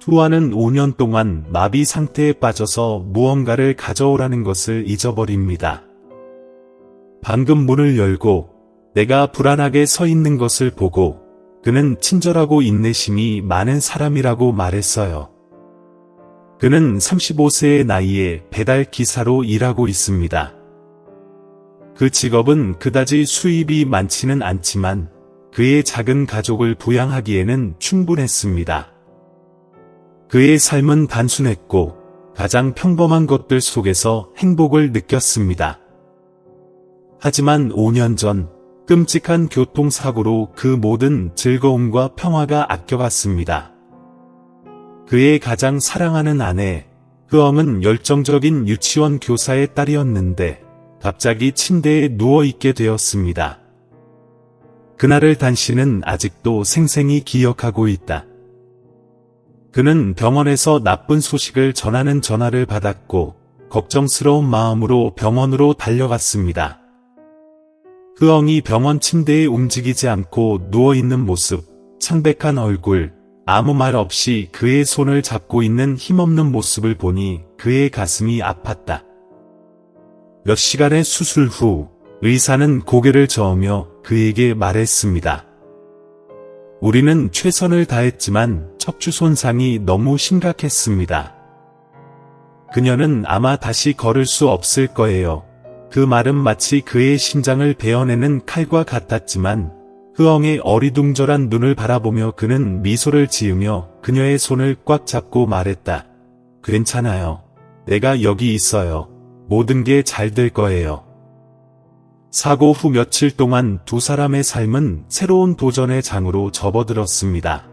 후아는 5년 동안 마비 상태에 빠져서 무언가를 가져오라는 것을 잊어버립니다. 방금 문을 열고 내가 불안하게 서 있는 것을 보고 그는 친절하고 인내심이 많은 사람이라고 말했어요. 그는 35세의 나이에 배달 기사로 일하고 있습니다. 그 직업은 그다지 수입이 많지는 않지만 그의 작은 가족을 부양하기에는 충분했습니다. 그의 삶은 단순했고 가장 평범한 것들 속에서 행복을 느꼈습니다. 하지만 5년 전 끔찍한 교통사고로 그 모든 즐거움과 평화가 앗겨갔습니다. 그의 가장 사랑하는 아내, 흐엉은 열정적인 유치원 교사의 딸이었는데 갑자기 침대에 누워있게 되었습니다. 그날을 당신은 아직도 생생히 기억하고 있다. 그는 병원에서 나쁜 소식을 전하는 전화를 받았고 걱정스러운 마음으로 병원으로 달려갔습니다. 흐엉이 병원 침대에 움직이지 않고 누워있는 모습, 창백한 얼굴, 아무 말 없이 그의 손을 잡고 있는 힘없는 모습을 보니 그의 가슴이 아팠다. 몇 시간의 수술 후 의사는 고개를 저으며 그에게 말했습니다. 우리는 최선을 다했지만 척추 손상이 너무 심각했습니다. 그녀는 아마 다시 걸을 수 없을 거예요. 그 말은 마치 그의 심장을 베어내는 칼과 같았지만 흐엉의 어리둥절한 눈을 바라보며 그는 미소를 지으며 그녀의 손을 꽉 잡고 말했다. 괜찮아요. 내가 여기 있어요. 모든 게 잘 될 거예요. 사고 후 며칠 동안 두 사람의 삶은 새로운 도전의 장으로 접어들었습니다.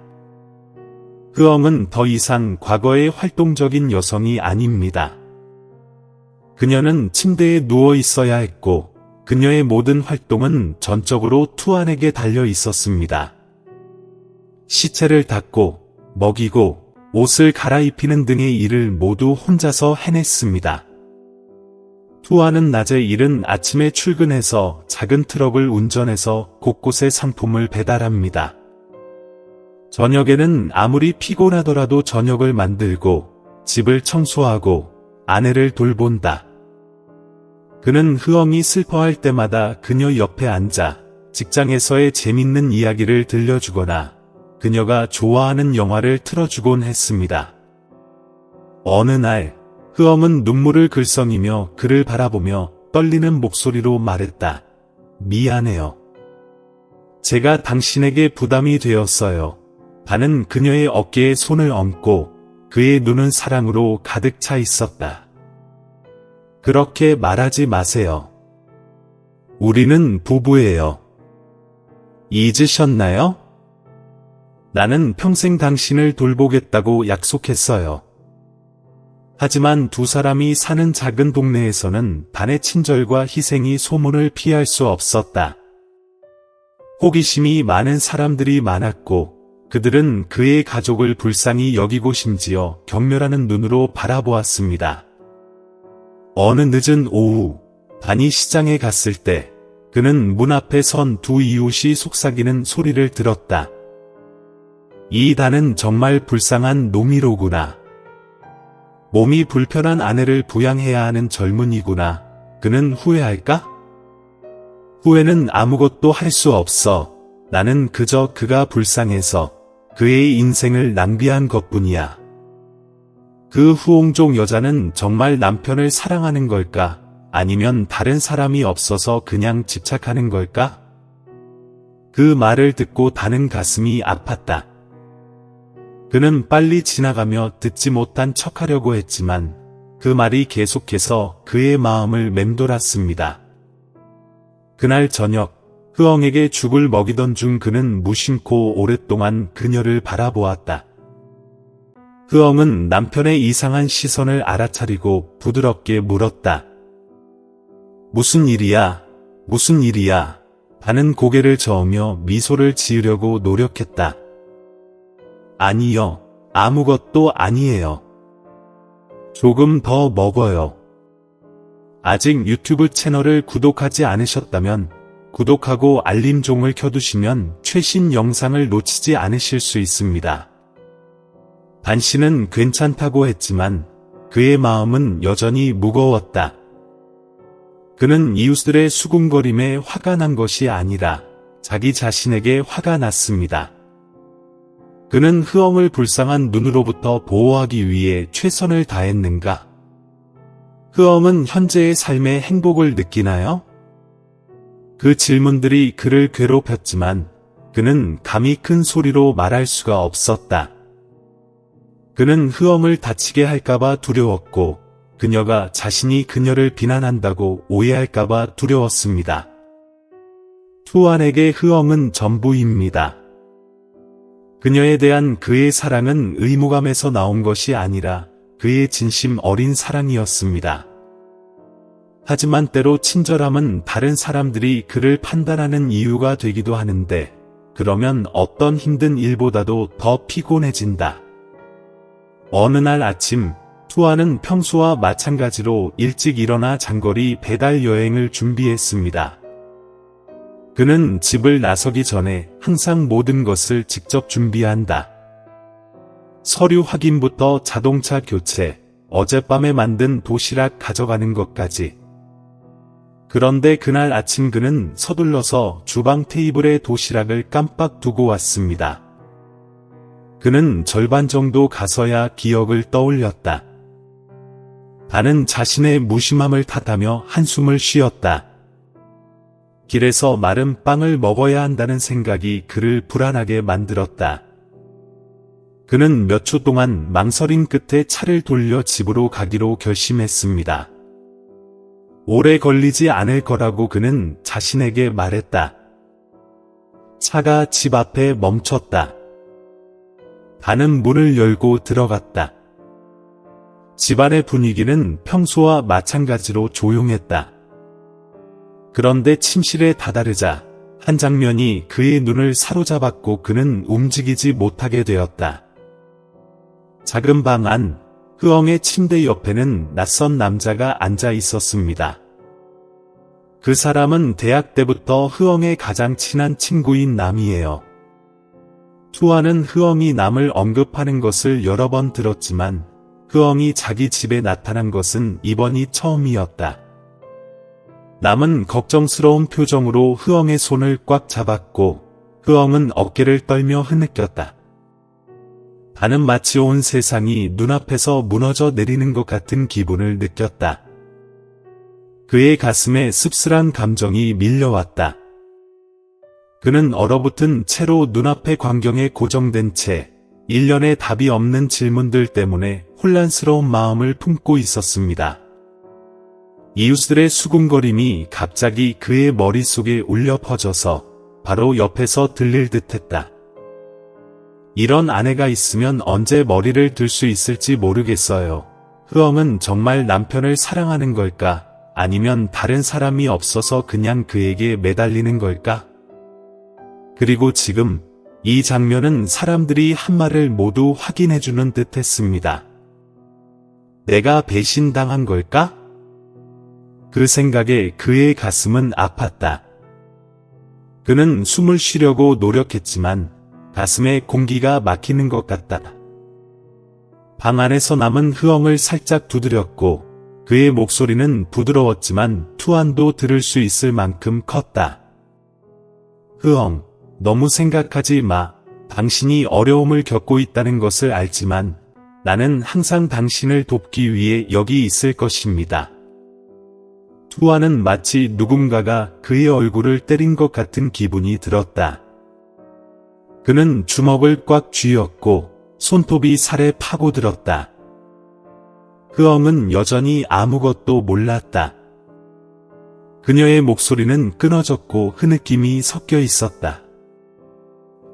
흐엉은 더 이상 과거의 활동적인 여성이 아닙니다. 그녀는 침대에 누워 있어야 했고 그녀의 모든 활동은 전적으로 투안에게 달려 있었습니다. 시체를 닦고 먹이고 옷을 갈아입히는 등의 일을 모두 혼자서 해냈습니다. 투안은 낮에 일은 아침에 출근해서 작은 트럭을 운전해서 곳곳에 상품을 배달합니다. 저녁에는 아무리 피곤하더라도 저녁을 만들고 집을 청소하고 아내를 돌본다. 그는 흐엉이 슬퍼할 때마다 그녀 옆에 앉아 직장에서의 재밌는 이야기를 들려주거나 그녀가 좋아하는 영화를 틀어주곤 했습니다. 어느 날 흐엉은 눈물을 글썽이며 그를 바라보며 떨리는 목소리로 말했다. 미안해요. 제가 당신에게 부담이 되었어요. 반은 그녀의 어깨에 손을 얹고 그의 눈은 사랑으로 가득 차 있었다. 그렇게 말하지 마세요. 우리는 부부예요. 잊으셨나요? 나는 평생 당신을 돌보겠다고 약속했어요. 하지만 두 사람이 사는 작은 동네에서는 반의 친절과 희생이 소문을 피할 수 없었다. 호기심이 많은 사람들이 많았고 그들은 그의 가족을 불쌍히 여기고 심지어 경멸하는 눈으로 바라보았습니다. 어느 늦은 오후 반이 시장에 갔을 때 그는 문 앞에 선 두 이웃이 속삭이는 소리를 들었다. 이 단은 정말 불쌍한 노미로구나. 몸이 불편한 아내를 부양해야 하는 젊은이구나. 그는 후회할까? 후회는 아무것도 할 수 없어. 나는 그저 그가 불쌍해서 그의 인생을 낭비한 것뿐이야. 그 후옹족 여자는 정말 남편을 사랑하는 걸까? 아니면 다른 사람이 없어서 그냥 집착하는 걸까? 그 말을 듣고 단은 가슴이 아팠다. 그는 빨리 지나가며 듣지 못한 척하려고 했지만 그 말이 계속해서 그의 마음을 맴돌았습니다. 그날 저녁 흐엉에게 죽을 먹이던 중 그는 무심코 오랫동안 그녀를 바라보았다. 흐엉은 남편의 이상한 시선을 알아차리고 부드럽게 물었다. 무슨 일이야? 무슨 일이야? 반은 고개를 저으며 미소를 지으려고 노력했다. 아니요, 아무것도 아니에요. 조금 더 먹어요. 아직 유튜브 채널을 구독하지 않으셨다면 구독하고 알림종을 켜두시면 최신 영상을 놓치지 않으실 수 있습니다. 단 씨는 괜찮다고 했지만 그의 마음은 여전히 무거웠다. 그는 이웃들의 수군거림에 화가 난 것이 아니라 자기 자신에게 화가 났습니다. 그는 흐엉을 불쌍한 눈으로부터 보호하기 위해 최선을 다했는가? 흐엉은 현재의 삶의 행복을 느끼나요? 그 질문들이 그를 괴롭혔지만 그는 감히 큰 소리로 말할 수가 없었다. 그는 흐엉을 다치게 할까봐 두려웠고 그녀가 자신이 그녀를 비난한다고 오해할까봐 두려웠습니다. 투안에게 흐엉은 전부입니다. 그녀에 대한 그의 사랑은 의무감에서 나온 것이 아니라 그의 진심 어린 사랑이었습니다. 하지만 때로 친절함은 다른 사람들이 그를 판단하는 이유가 되기도 하는데 그러면 어떤 힘든 일보다도 더 피곤해진다. 어느 날 아침, 투아는 평소와 마찬가지로 일찍 일어나 장거리 배달 여행을 준비했습니다. 그는 집을 나서기 전에 항상 모든 것을 직접 준비한다. 서류 확인부터 자동차 교체, 어젯밤에 만든 도시락 가져가는 것까지. 그런데 그날 아침 그는 서둘러서 주방 테이블에 도시락을 깜빡 두고 왔습니다. 그는 절반 정도 가서야 기억을 떠올렸다. 반은 자신의 무심함을 탓하며 한숨을 쉬었다. 길에서 마른 빵을 먹어야 한다는 생각이 그를 불안하게 만들었다. 그는 몇 초 동안 망설임 끝에 차를 돌려 집으로 가기로 결심했습니다. 오래 걸리지 않을 거라고 그는 자신에게 말했다. 차가 집 앞에 멈췄다. 반은 문을 열고 들어갔다. 집안의 분위기는 평소와 마찬가지로 조용했다. 그런데 침실에 다다르자 한 장면이 그의 눈을 사로잡았고 그는 움직이지 못하게 되었다. 작은 방 안, 흐엉의 침대 옆에는 낯선 남자가 앉아 있었습니다. 그 사람은 대학 때부터 흐엉의 가장 친한 친구인 남이에요. 투아는 흐엉이 남을 언급하는 것을 여러 번 들었지만 흐엉이 자기 집에 나타난 것은 이번이 처음이었다. 남은 걱정스러운 표정으로 흐엉의 손을 꽉 잡았고 흐엉은 어깨를 떨며 흐느꼈다. 반은 마치 온 세상이 눈앞에서 무너져 내리는 것 같은 기분을 느꼈다. 그의 가슴에 씁쓸한 감정이 밀려왔다. 그는 얼어붙은 채로 눈앞의 광경에 고정된 채 일련의 답이 없는 질문들 때문에 혼란스러운 마음을 품고 있었습니다. 이웃들의 수군거림이 갑자기 그의 머릿속에 울려 퍼져서 바로 옆에서 들릴 듯했다. 이런 아내가 있으면 언제 머리를 들 수 있을지 모르겠어요. 흐엉은 정말 남편을 사랑하는 걸까? 아니면 다른 사람이 없어서 그냥 그에게 매달리는 걸까? 그리고 지금 이 장면은 사람들이 한 말을 모두 확인해주는 듯 했습니다. 내가 배신당한 걸까? 그 생각에 그의 가슴은 아팠다. 그는 숨을 쉬려고 노력했지만 가슴에 공기가 막히는 것 같다. 방 안에서 남은 흐엉을 살짝 두드렸고 그의 목소리는 부드러웠지만 투안도 들을 수 있을 만큼 컸다. 흐엉, 너무 생각하지 마. 당신이 어려움을 겪고 있다는 것을 알지만 나는 항상 당신을 돕기 위해 여기 있을 것입니다. 투아는 마치 누군가가 그의 얼굴을 때린 것 같은 기분이 들었다. 그는 주먹을 꽉 쥐었고 손톱이 살에 파고들었다. 흐엉은 여전히 아무것도 몰랐다. 그녀의 목소리는 끊어졌고 흐느낌이 섞여 있었다.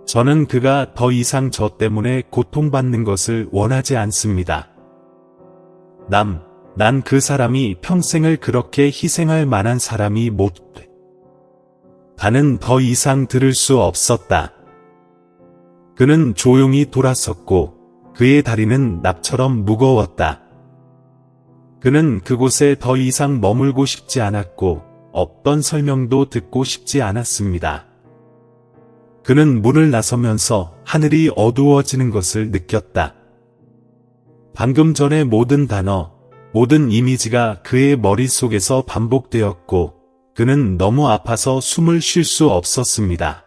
저는 그가 더 이상 저 때문에 고통받는 것을 원하지 않습니다. 난 그 사람이 평생을 그렇게 희생할 만한 사람이 못 돼. 나는 더 이상 들을 수 없었다. 그는 조용히 돌아섰고 그의 다리는 납처럼 무거웠다. 그는 그곳에 더 이상 머물고 싶지 않았고 어떤 설명도 듣고 싶지 않았습니다. 그는 문을 나서면서 하늘이 어두워지는 것을 느꼈다. 방금 전의 모든 단어, 모든 이미지가 그의 머릿속에서 반복되었고 그는 너무 아파서 숨을 쉴 수 없었습니다.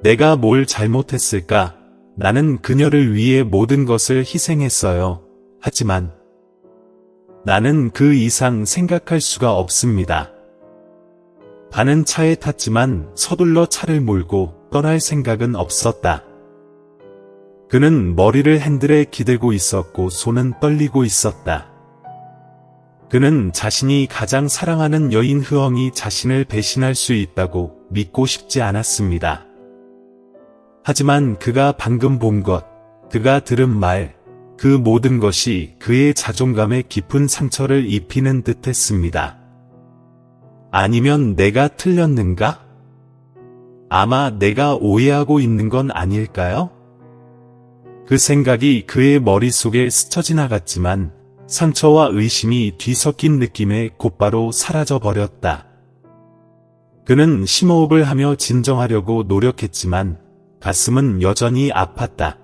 내가 뭘 잘못했을까? 나는 그녀를 위해 모든 것을 희생했어요. 하지만 나는 그 이상 생각할 수가 없습니다. 반은 차에 탔지만 서둘러 차를 몰고 떠날 생각은 없었다. 그는 머리를 핸들에 기대고 있었고 손은 떨리고 있었다. 그는 자신이 가장 사랑하는 여인 흐엉이 자신을 배신할 수 있다고 믿고 싶지 않았습니다. 하지만 그가 방금 본 것, 그가 들은 말, 그 모든 것이 그의 자존감에 깊은 상처를 입히는 듯했습니다. 아니면 내가 틀렸는가? 아마 내가 오해하고 있는 건 아닐까요? 그 생각이 그의 머릿속에 스쳐 지나갔지만 상처와 의심이 뒤섞인 느낌에 곧바로 사라져버렸다. 그는 심호흡을 하며 진정하려고 노력했지만 가슴은 여전히 아팠다.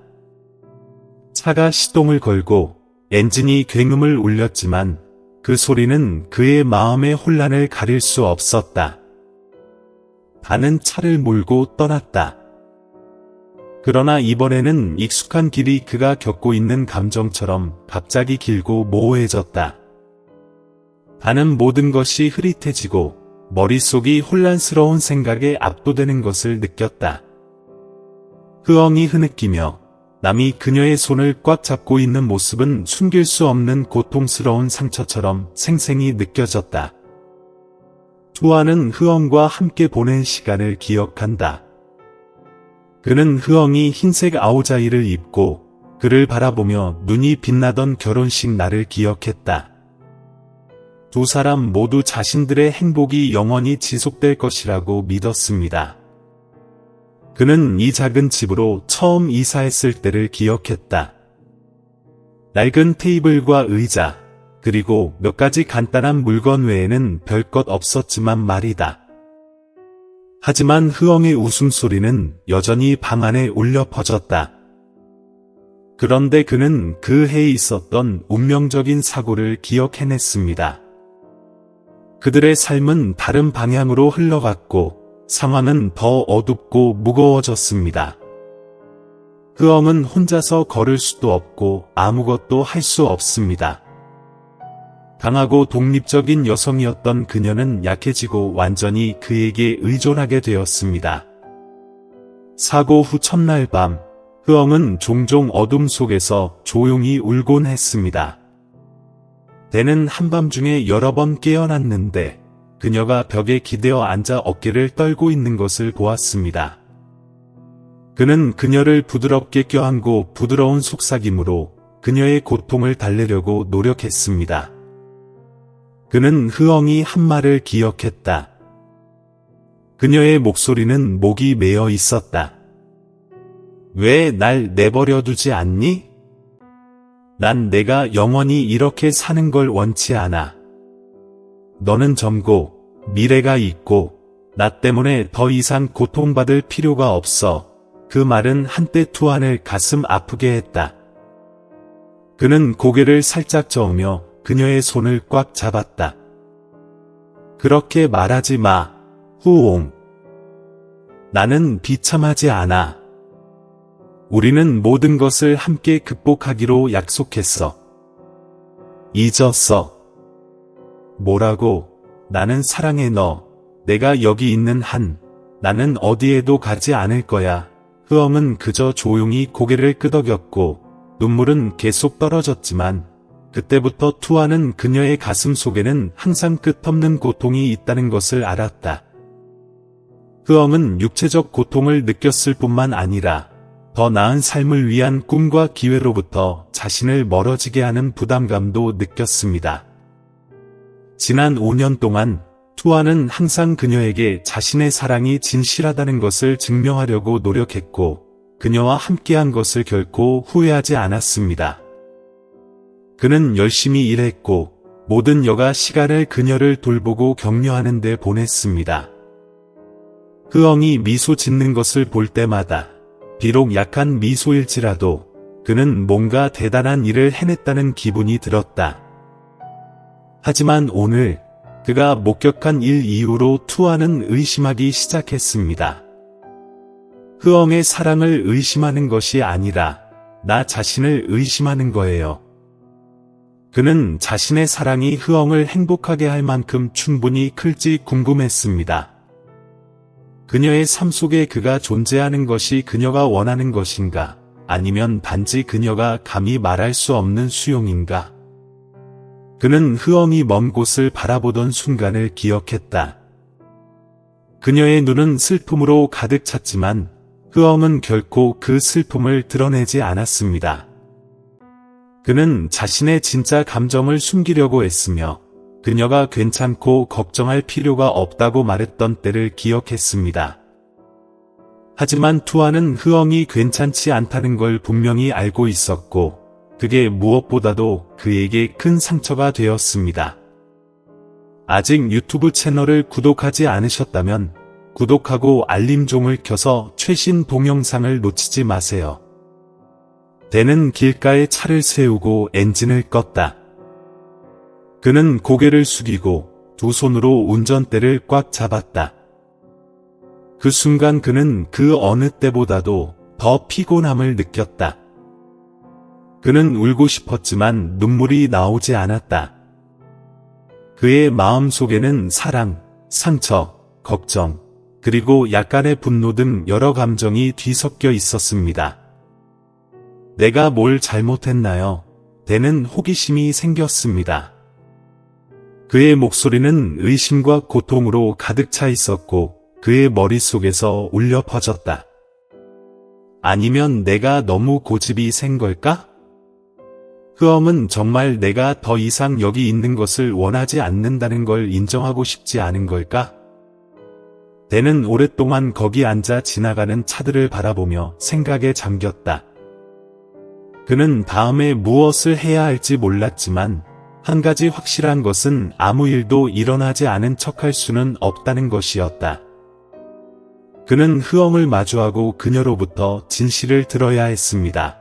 차가 시동을 걸고 엔진이 굉음을 울렸지만 그 소리는 그의 마음의 혼란을 가릴 수 없었다. 반은 차를 몰고 떠났다. 그러나 이번에는 익숙한 길이 그가 겪고 있는 감정처럼 갑자기 길고 모호해졌다. 반은 모든 것이 흐릿해지고 머릿속이 혼란스러운 생각에 압도되는 것을 느꼈다. 흐엉이 흐느끼며 남이 그녀의 손을 꽉 잡고 있는 모습은 숨길 수 없는 고통스러운 상처처럼 생생히 느껴졌다. 투아는 흐엉과 함께 보낸 시간을 기억한다. 그는 흐엉이 흰색 아우자이를 입고 그를 바라보며 눈이 빛나던 결혼식 날을 기억했다. 두 사람 모두 자신들의 행복이 영원히 지속될 것이라고 믿었습니다. 그는 이 작은 집으로 처음 이사했을 때를 기억했다. 낡은 테이블과 의자, 그리고 몇 가지 간단한 물건 외에는 별것 없었지만 말이다. 하지만 흐엉의 웃음소리는 여전히 방 안에 울려 퍼졌다. 그런데 그는 그 해에 있었던 운명적인 사고를 기억해냈습니다. 그들의 삶은 다른 방향으로 흘러갔고 상황은 더 어둡고 무거워졌습니다. 흐엉은 혼자서 걸을 수도 없고 아무것도 할 수 없습니다. 강하고 독립적인 여성이었던 그녀는 약해지고 완전히 그에게 의존하게 되었습니다. 사고 후 첫날 밤, 흐엉은 종종 어둠 속에서 조용히 울곤 했습니다. 때는 한밤중에 여러 번 깨어났는데 그녀가 벽에 기대어 앉아 어깨를 떨고 있는 것을 보았습니다. 그는 그녀를 부드럽게 껴안고 부드러운 속삭임으로 그녀의 고통을 달래려고 노력했습니다. 그는 흐엉이 한 말을 기억했다. 그녀의 목소리는 목이 메어 있었다. 왜 날 내버려 두지 않니? 난 내가 영원히 이렇게 사는 걸 원치 않아. 너는 젊고 미래가 있고 나 때문에 더 이상 고통받을 필요가 없어. 그 말은 한때 투안을 가슴 아프게 했다. 그는 고개를 살짝 저으며 그녀의 손을 꽉 잡았다. 그렇게 말하지 마, 후옹. 나는 비참하지 않아. 우리는 모든 것을 함께 극복하기로 약속했어. 잊었어. 뭐라고? 나는 사랑해 너. 내가 여기 있는 한, 나는 어디에도 가지 않을 거야. 흐엉은 그저 조용히 고개를 끄덕였고 눈물은 계속 떨어졌지만 그때부터 투아는 그녀의 가슴 속에는 항상 끝없는 고통이 있다는 것을 알았다. 흐엉은 육체적 고통을 느꼈을 뿐만 아니라 더 나은 삶을 위한 꿈과 기회로부터 자신을 멀어지게 하는 부담감도 느꼈습니다. 지난 5년 동안 투아는 항상 그녀에게 자신의 사랑이 진실하다는 것을 증명하려고 노력했고 그녀와 함께한 것을 결코 후회하지 않았습니다. 그는 열심히 일했고 모든 여가 시간을 그녀를 돌보고 격려하는 데 보냈습니다. 흐엉이 미소 짓는 것을 볼 때마다 비록 약한 미소일지라도 그는 뭔가 대단한 일을 해냈다는 기분이 들었다. 하지만 오늘 그가 목격한 일 이후로 투아는 의심하기 시작했습니다. 흐엉의 사랑을 의심하는 것이 아니라 나 자신을 의심하는 거예요. 그는 자신의 사랑이 흐엉을 행복하게 할 만큼 충분히 클지 궁금했습니다. 그녀의 삶 속에 그가 존재하는 것이 그녀가 원하는 것인가, 아니면 단지 그녀가 감히 말할 수 없는 수용인가. 그는 흐엉이 먼 곳을 바라보던 순간을 기억했다. 그녀의 눈은 슬픔으로 가득 찼지만 흐엉은 결코 그 슬픔을 드러내지 않았습니다. 그는 자신의 진짜 감정을 숨기려고 했으며 그녀가 괜찮고 걱정할 필요가 없다고 말했던 때를 기억했습니다. 하지만 투아는 흐엉이 괜찮지 않다는 걸 분명히 알고 있었고 그게 무엇보다도 그에게 큰 상처가 되었습니다. 아직 유튜브 채널을 구독하지 않으셨다면 구독하고 알림종을 켜서 최신 동영상을 놓치지 마세요. 대는 길가에 차를 세우고 엔진을 껐다. 그는 고개를 숙이고 두 손으로 운전대를 꽉 잡았다. 그 순간 그는 그 어느 때보다도 더 피곤함을 느꼈다. 그는 울고 싶었지만 눈물이 나오지 않았다. 그의 마음 속에는 사랑, 상처, 걱정, 그리고 약간의 분노 등 여러 감정이 뒤섞여 있었습니다. 내가 뭘 잘못했나요? 대는 호기심이 생겼습니다. 그의 목소리는 의심과 고통으로 가득 차 있었고 그의 머릿속에서 울려 퍼졌다. 아니면 내가 너무 고집이 센 걸까? 흐엉은 정말 내가 더 이상 여기 있는 것을 원하지 않는다는 걸 인정하고 싶지 않은 걸까? 대는 오랫동안 거기 앉아 지나가는 차들을 바라보며 생각에 잠겼다. 그는 다음에 무엇을 해야 할지 몰랐지만 한 가지 확실한 것은 아무 일도 일어나지 않은 척할 수는 없다는 것이었다. 그는 흐엉을 마주하고 그녀로부터 진실을 들어야 했습니다.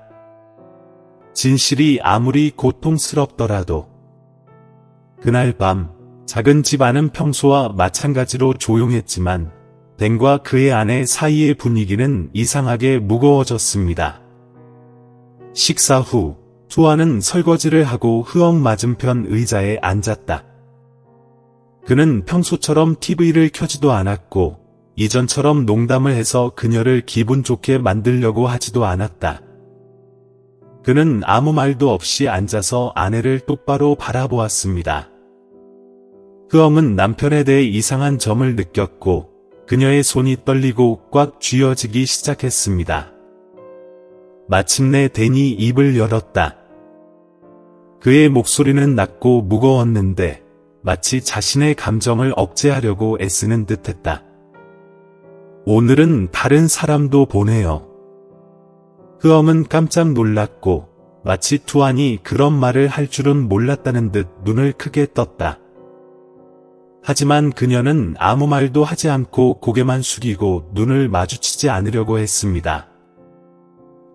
진실이 아무리 고통스럽더라도. 그날 밤 작은 집 안은 평소와 마찬가지로 조용했지만 댄과 그의 아내 사이의 분위기는 이상하게 무거워졌습니다. 식사 후 투아는 설거지를 하고 흐엉 맞은편 의자에 앉았다. 그는 평소처럼 TV를 켜지도 않았고 이전처럼 농담을 해서 그녀를 기분 좋게 만들려고 하지도 않았다. 그는 아무 말도 없이 앉아서 아내를 똑바로 바라보았습니다. 흐엉은 남편에 대해 이상한 점을 느꼈고 그녀의 손이 떨리고 꽉 쥐어지기 시작했습니다. 마침내 댄이 입을 열었다. 그의 목소리는 낮고 무거웠는데 마치 자신의 감정을 억제하려고 애쓰는 듯했다. 오늘은 다른 사람도 보네요. 흐엉은 깜짝 놀랐고 마치 투안이 그런 말을 할 줄은 몰랐다는 듯 눈을 크게 떴다. 하지만 그녀는 아무 말도 하지 않고 고개만 숙이고 눈을 마주치지 않으려고 했습니다.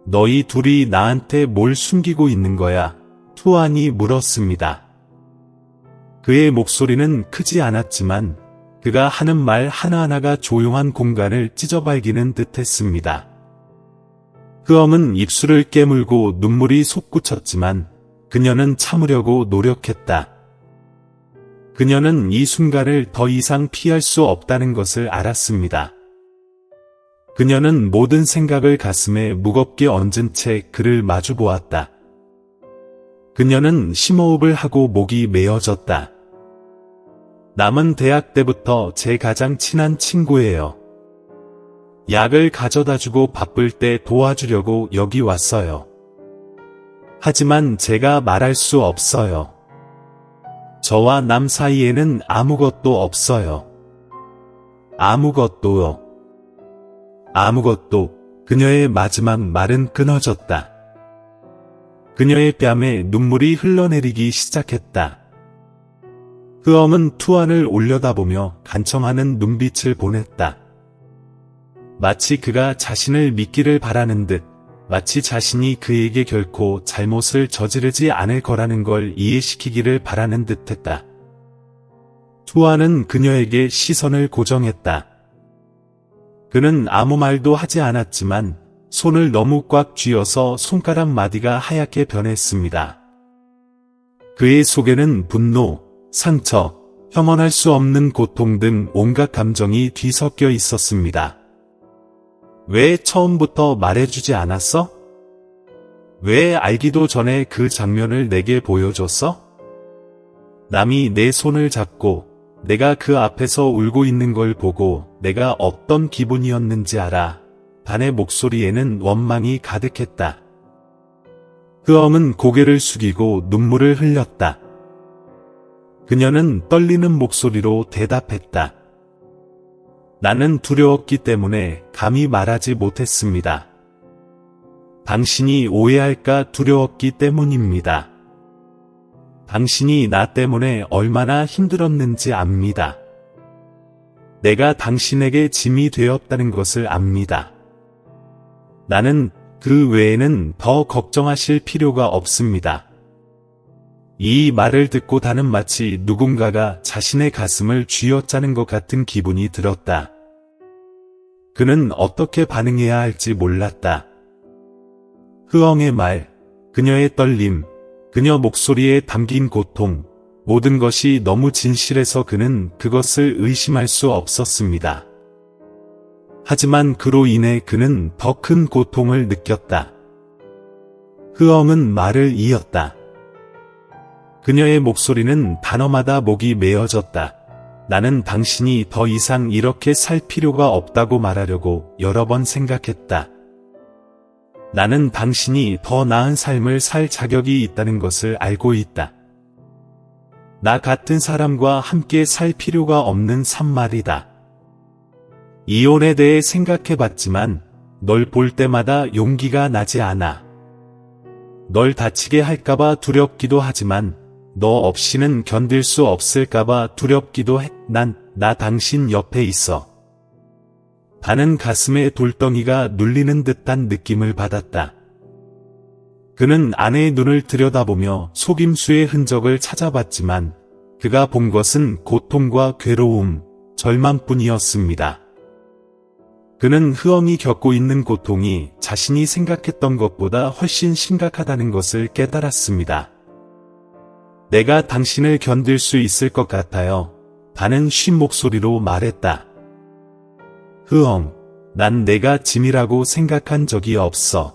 너희 둘이 나한테 뭘 숨기고 있는 거야? 투안이 물었습니다. 그의 목소리는 크지 않았지만 그가 하는 말 하나하나가 조용한 공간을 찢어발기는 듯했습니다. 흐엉은 입술을 깨물고 눈물이 솟구쳤지만 그녀는 참으려고 노력했다. 그녀는 이 순간을 더 이상 피할 수 없다는 것을 알았습니다. 그녀는 모든 생각을 가슴에 무겁게 얹은 채 그를 마주보았다. 그녀는 심호흡을 하고 목이 메어졌다. 남은 대학 때부터 제 가장 친한 친구예요. 약을 가져다주고 바쁠 때 도와주려고 여기 왔어요. 하지만 제가 말할 수 없어요. 저와 남 사이에는 아무것도 없어요. 아무것도요. 아무것도. 그녀의 마지막 말은 끊어졌다. 그녀의 뺨에 눈물이 흘러내리기 시작했다. 흐엉은 투안을 올려다보며 간청하는 눈빛을 보냈다. 마치 그가 자신을 믿기를 바라는 듯 마치 자신이 그에게 결코 잘못을 저지르지 않을 거라는 걸 이해시키기를 바라는 듯했다. 투아는 그녀에게 시선을 고정했다. 그는 아무 말도 하지 않았지만 손을 너무 꽉 쥐어서 손가락 마디가 하얗게 변했습니다. 그의 속에는 분노, 상처, 혐언할 수 없는 고통 등 온갖 감정이 뒤섞여 있었습니다. 왜 처음부터 말해주지 않았어? 왜 알기도 전에 그 장면을 내게 보여줬어? 남이 내 손을 잡고 내가 그 앞에서 울고 있는 걸 보고 내가 어떤 기분이었는지 알아. 단의 목소리에는 원망이 가득했다. 흐엄은 고개를 숙이고 눈물을 흘렸다. 그녀는 떨리는 목소리로 대답했다. 나는 두려웠기 때문에 감히 말하지 못했습니다. 당신이 오해할까 두려웠기 때문입니다. 당신이 나 때문에 얼마나 힘들었는지 압니다. 내가 당신에게 짐이 되었다는 것을 압니다. 나는 그 외에는 더 걱정하실 필요가 없습니다. 이 말을 듣고 단은 마치 누군가가 자신의 가슴을 쥐어짜는 것 같은 기분이 들었다. 그는 어떻게 반응해야 할지 몰랐다. 흐엉의 말, 그녀의 떨림, 그녀 목소리에 담긴 고통, 모든 것이 너무 진실해서 그는 그것을 의심할 수 없었습니다. 하지만 그로 인해 그는 더 큰 고통을 느꼈다. 흐엉은 말을 이었다. 그녀의 목소리는 단어마다 목이 메어졌다. 나는 당신이 더 이상 이렇게 살 필요가 없다고 말하려고 여러 번 생각했다. 나는 당신이 더 나은 삶을 살 자격이 있다는 것을 알고 있다. 나 같은 사람과 함께 살 필요가 없는 삶 말이다. 이혼에 대해 생각해봤지만 널 볼 때마다 용기가 나지 않아. 널 다치게 할까봐 두렵기도 하지만 너 없이는 견딜 수 없을까봐 두렵기도 해. 나 당신 옆에 있어. 단은 가슴에 돌덩이가 눌리는 듯한 느낌을 받았다. 그는 아내의 눈을 들여다보며 속임수의 흔적을 찾아봤지만 그가 본 것은 고통과 괴로움, 절망뿐이었습니다. 그는 흐엉이 겪고 있는 고통이 자신이 생각했던 것보다 훨씬 심각하다는 것을 깨달았습니다. 내가 당신을 견딜 수 있을 것 같아요. 단은 쉰 목소리로 말했다. 흐엉, 난 내가 짐이라고 생각한 적이 없어.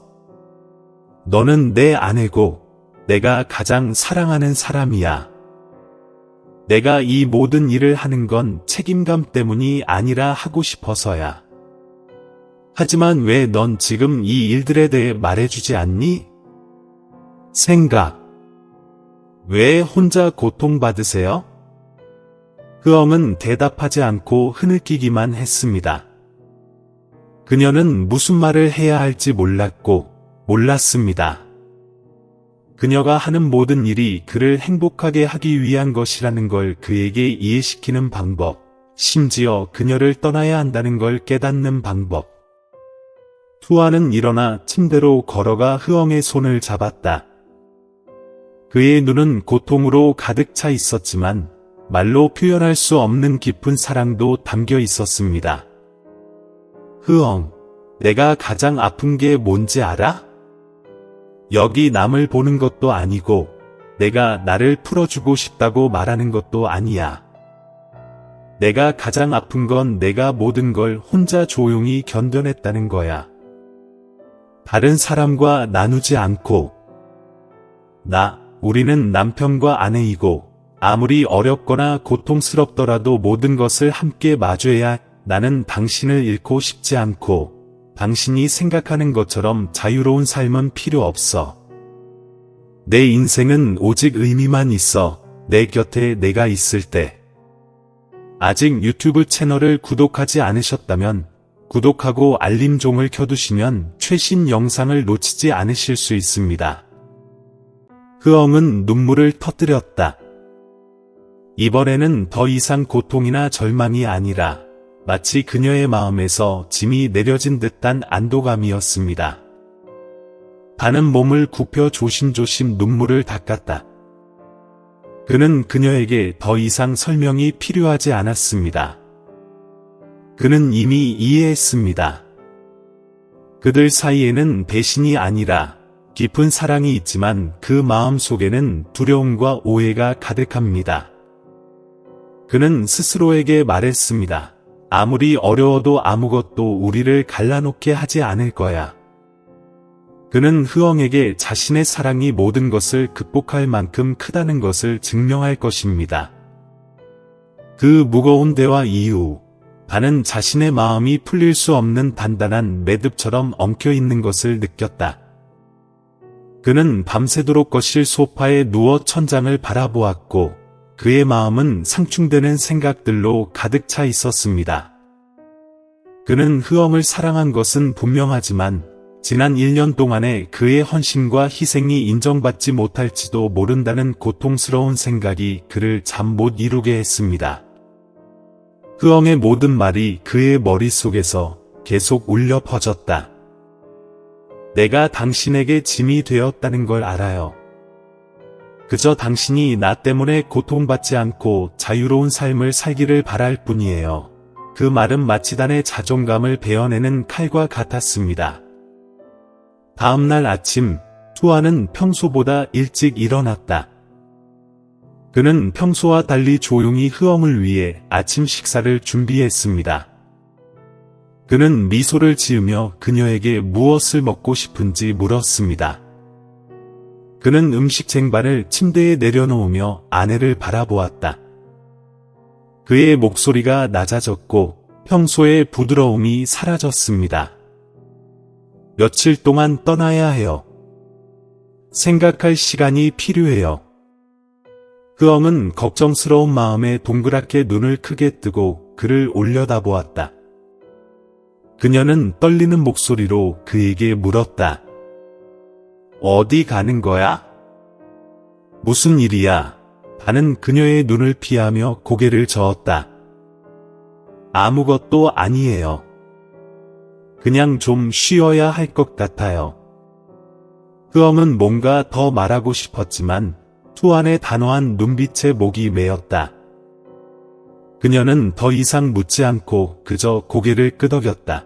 너는 내 아내고 내가 가장 사랑하는 사람이야. 내가 이 모든 일을 하는 건 책임감 때문이 아니라 하고 싶어서야. 하지만 왜 넌 지금 이 일들에 대해 말해주지 않니? 생각. 왜 혼자 고통받으세요? 흐엉은 대답하지 않고 흐느끼기만 했습니다. 그녀는 무슨 말을 해야 할지 몰랐습니다. 그녀가 하는 모든 일이 그를 행복하게 하기 위한 것이라는 걸 그에게 이해시키는 방법, 심지어 그녀를 떠나야 한다는 걸 깨닫는 방법. 투아는 일어나 침대로 걸어가 흐엉의 손을 잡았다. 그의 눈은 고통으로 가득 차 있었지만 말로 표현할 수 없는 깊은 사랑도 담겨 있었습니다. 흐엉, 내가 가장 아픈 게 뭔지 알아? 여기 남을 보는 것도 아니고 내가 나를 풀어주고 싶다고 말하는 것도 아니야. 내가 가장 아픈 건 내가 모든 걸 혼자 조용히 견뎌냈다는 거야. 다른 사람과 나누지 않고. 우리는 남편과 아내이고 아무리 어렵거나 고통스럽더라도 모든 것을 함께 마주해야 해. 나는 당신을 잃고 싶지 않고 당신이 생각하는 것처럼 자유로운 삶은 필요 없어. 내 인생은 오직 의미만 있어. 내 곁에 내가 있을 때. 아직 유튜브 채널을 구독하지 않으셨다면 구독하고 알림종을 켜두시면 최신 영상을 놓치지 않으실 수 있습니다. 흐엉은 눈물을 터뜨렸다. 이번에는 더 이상 고통이나 절망이 아니라 마치 그녀의 마음에서 짐이 내려진 듯한 안도감이었습니다. 반은 몸을 굽혀 조심조심 눈물을 닦았다. 그는 그녀에게 더 이상 설명이 필요하지 않았습니다. 그는 이미 이해했습니다. 그들 사이에는 배신이 아니라 깊은 사랑이 있지만 그 마음 속에는 두려움과 오해가 가득합니다. 그는 스스로에게 말했습니다. 아무리 어려워도 아무것도 우리를 갈라놓게 하지 않을 거야. 그는 흐엉에게 자신의 사랑이 모든 것을 극복할 만큼 크다는 것을 증명할 것입니다. 그 무거운 대화 이후 반은 자신의 마음이 풀릴 수 없는 단단한 매듭처럼 엉켜있는 것을 느꼈다. 그는 밤새도록 거실 소파에 누워 천장을 바라보았고 그의 마음은 상충되는 생각들로 가득 차 있었습니다. 그는 흐엉을 사랑한 것은 분명하지만 지난 1년 동안의 그의 헌신과 희생이 인정받지 못할지도 모른다는 고통스러운 생각이 그를 잠 못 이루게 했습니다. 흐엉의 모든 말이 그의 머릿속에서 계속 울려 퍼졌다. 내가 당신에게 짐이 되었다는 걸 알아요. 그저 당신이 나 때문에 고통받지 않고 자유로운 삶을 살기를 바랄 뿐이에요. 그 말은 마치 단의 자존감을 베어내는 칼과 같았습니다. 다음날 아침, 투아는 평소보다 일찍 일어났다. 그는 평소와 달리 조용히 흐엉을 위해 아침 식사를 준비했습니다. 그는 미소를 지으며 그녀에게 무엇을 먹고 싶은지 물었습니다. 그는 음식 쟁반을 침대에 내려놓으며 아내를 바라보았다. 그의 목소리가 낮아졌고 평소의 부드러움이 사라졌습니다. 며칠 동안 떠나야 해요. 생각할 시간이 필요해요. 흐엉은 걱정스러운 마음에 동그랗게 눈을 크게 뜨고 그를 올려다보았다. 그녀는 떨리는 목소리로 그에게 물었다. 어디 가는 거야? 무슨 일이야? 반은 그녀의 눈을 피하며 고개를 저었다. 아무것도 아니에요. 그냥 좀 쉬어야 할 것 같아요. 흐엉은 뭔가 더 말하고 싶었지만 투안의 단호한 눈빛에 목이 메었다. 그녀는 더 이상 묻지 않고 그저 고개를 끄덕였다.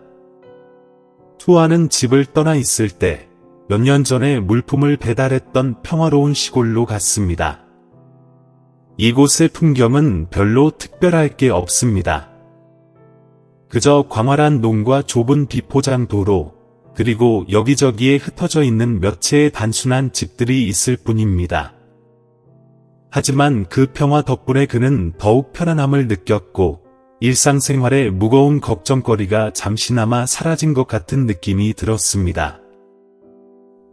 투안은 집을 떠나 있을 때 몇 년 전에 물품을 배달했던 평화로운 시골로 갔습니다. 이곳의 풍경은 별로 특별할 게 없습니다. 그저 광활한 농과 좁은 비포장 도로, 그리고 여기저기에 흩어져 있는 몇 채의 단순한 집들이 있을 뿐입니다. 하지만 그 평화 덕분에 그는 더욱 편안함을 느꼈고 일상생활의 무거운 걱정거리가 잠시나마 사라진 것 같은 느낌이 들었습니다.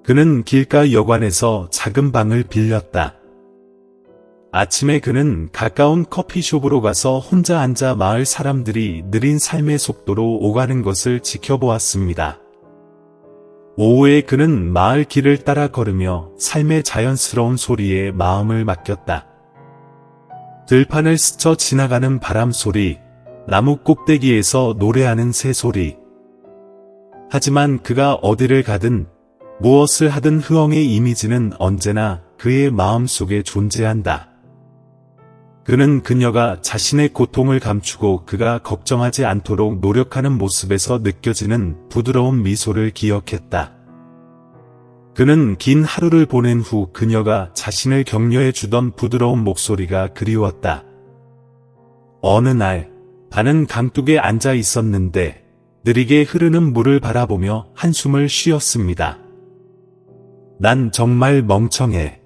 그는 길가 여관에서 작은 방을 빌렸다. 아침에 그는 가까운 커피숍으로 가서 혼자 앉아 마을 사람들이 느린 삶의 속도로 오가는 것을 지켜보았습니다. 오후에 그는 마을 길을 따라 걸으며 삶의 자연스러운 소리에 마음을 맡겼다. 들판을 스쳐 지나가는 바람 소리, 나무 꼭대기에서 노래하는 새소리. 하지만 그가 어디를 가든 무엇을 하든 흐엉의 이미지는 언제나 그의 마음속에 존재한다. 그는 그녀가 자신의 고통을 감추고 그가 걱정하지 않도록 노력하는 모습에서 느껴지는 부드러운 미소를 기억했다. 그는 긴 하루를 보낸 후 그녀가 자신을 격려해 주던 부드러운 목소리가 그리웠다. 어느 날, 반은 강둑에 앉아 있었는데 느리게 흐르는 물을 바라보며 한숨을 쉬었습니다. 난 정말 멍청해.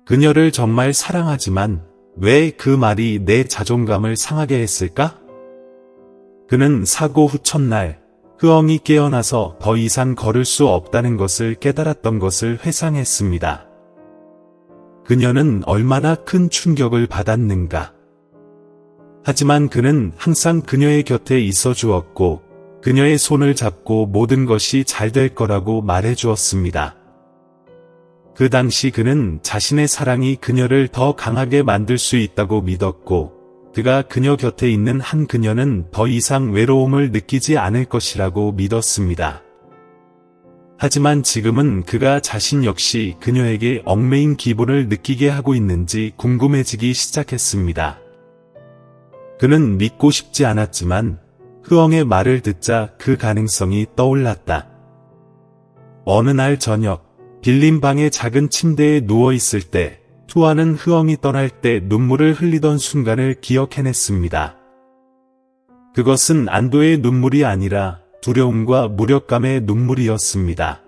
그녀를 정말 사랑하지만 왜 그 말이 내 자존감을 상하게 했을까? 그는 사고 후 첫날, 흐엉이 깨어나서 더 이상 걸을 수 없다는 것을 깨달았던 것을 회상했습니다. 그녀는 얼마나 큰 충격을 받았는가. 하지만 그는 항상 그녀의 곁에 있어 주었고, 그녀의 손을 잡고 모든 것이 잘 될 거라고 말해 주었습니다. 그 당시 그는 자신의 사랑이 그녀를 더 강하게 만들 수 있다고 믿었고, 그가 그녀 곁에 있는 한 그녀는 더 이상 외로움을 느끼지 않을 것이라고 믿었습니다. 하지만 지금은 그가 자신 역시 그녀에게 얽매인 기분을 느끼게 하고 있는지 궁금해지기 시작했습니다. 그는 믿고 싶지 않았지만 흐엉의 말을 듣자 그 가능성이 떠올랐다. 어느 날 저녁, 빌린 방의 작은 침대에 누워있을 때 투아는 흐엉이 떠날 때 눈물을 흘리던 순간을 기억해냈습니다. 그것은 안도의 눈물이 아니라 두려움과 무력감의 눈물이었습니다.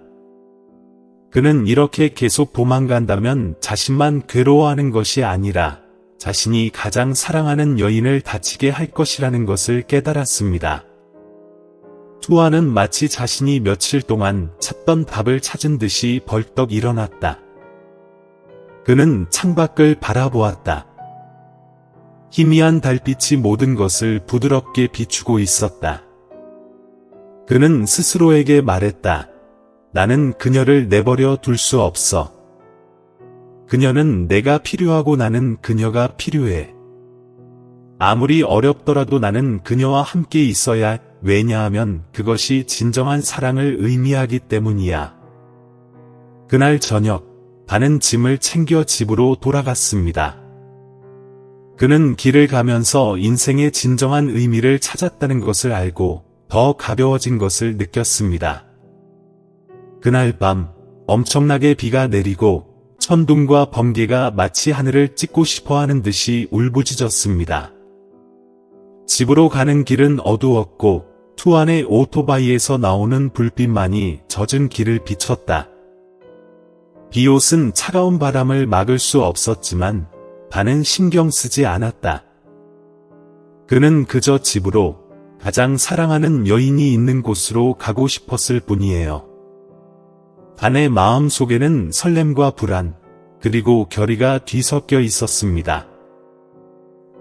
그는 이렇게 계속 도망간다면 자신만 괴로워하는 것이 아니라 자신이 가장 사랑하는 여인을 다치게 할 것이라는 것을 깨달았습니다. 투아는 마치 자신이 며칠 동안 찾던 답을 찾은 듯이 벌떡 일어났다. 그는 창밖을 바라보았다. 희미한 달빛이 모든 것을 부드럽게 비추고 있었다. 그는 스스로에게 말했다. 나는 그녀를 내버려 둘 수 없어. 그녀는 내가 필요하고 나는 그녀가 필요해. 아무리 어렵더라도 나는 그녀와 함께 있어야 해. 왜냐하면 그것이 진정한 사랑을 의미하기 때문이야. 그날 저녁, 반은 짐을 챙겨 집으로 돌아갔습니다. 그는 길을 가면서 인생의 진정한 의미를 찾았다는 것을 알고 더 가벼워진 것을 느꼈습니다. 그날 밤, 엄청나게 비가 내리고 천둥과 번개가 마치 하늘을 찢고 싶어하는 듯이 울부짖었습니다. 집으로 가는 길은 어두웠고 투안의 오토바이에서 나오는 불빛만이 젖은 길을 비췄다. 비옷은 차가운 바람을 막을 수 없었지만 반은 신경 쓰지 않았다. 그는 그저 집으로, 가장 사랑하는 여인이 있는 곳으로 가고 싶었을 뿐이에요. 반의 마음 속에는 설렘과 불안, 그리고 결의가 뒤섞여 있었습니다.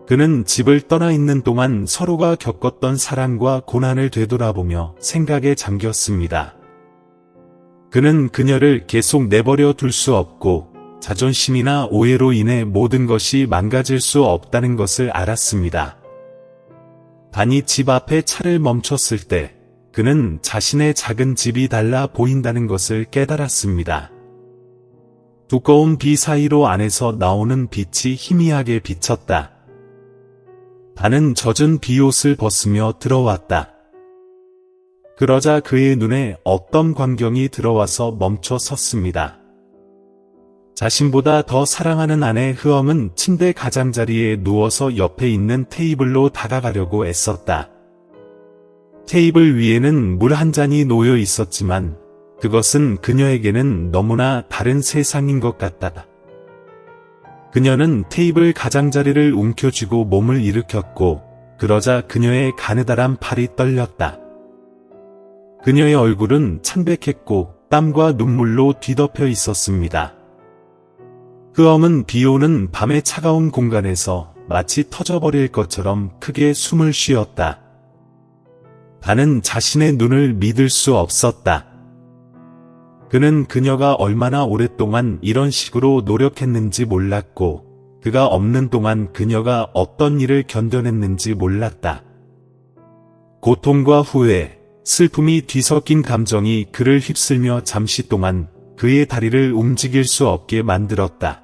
그는 집을 떠나 있는 동안 서로가 겪었던 사랑과 고난을 되돌아보며 생각에 잠겼습니다. 그는 그녀를 계속 내버려 둘 수 없고 자존심이나 오해로 인해 모든 것이 망가질 수 없다는 것을 알았습니다. 반이 집 앞에 차를 멈췄을 때 그는 자신의 작은 집이 달라 보인다는 것을 깨달았습니다. 두꺼운 비 사이로 안에서 나오는 빛이 희미하게 비쳤다. 반은 젖은 비옷을 벗으며 들어왔다. 그러자 그의 눈에 어떤 광경이 들어와서 멈춰 섰습니다. 자신보다 더 사랑하는 아내 흐엉은 침대 가장자리에 누워서 옆에 있는 테이블로 다가가려고 애썼다. 테이블 위에는 물 한 잔이 놓여 있었지만 그것은 그녀에게는 너무나 다른 세상인 것 같다. 그녀는 테이블 가장자리를 움켜쥐고 몸을 일으켰고 그러자 그녀의 가느다란 팔이 떨렸다. 그녀의 얼굴은 창백했고 땀과 눈물로 뒤덮여 있었습니다. 흐엉은 비오는 밤의 차가운 공간에서 마치 터져버릴 것처럼 크게 숨을 쉬었다. 반은 자신의 눈을 믿을 수 없었다. 그는 그녀가 얼마나 오랫동안 이런 식으로 노력했는지 몰랐고 그가 없는 동안 그녀가 어떤 일을 견뎌냈는지 몰랐다. 고통과 후회, 슬픔이 뒤섞인 감정이 그를 휩쓸며 잠시 동안 그의 다리를 움직일 수 없게 만들었다.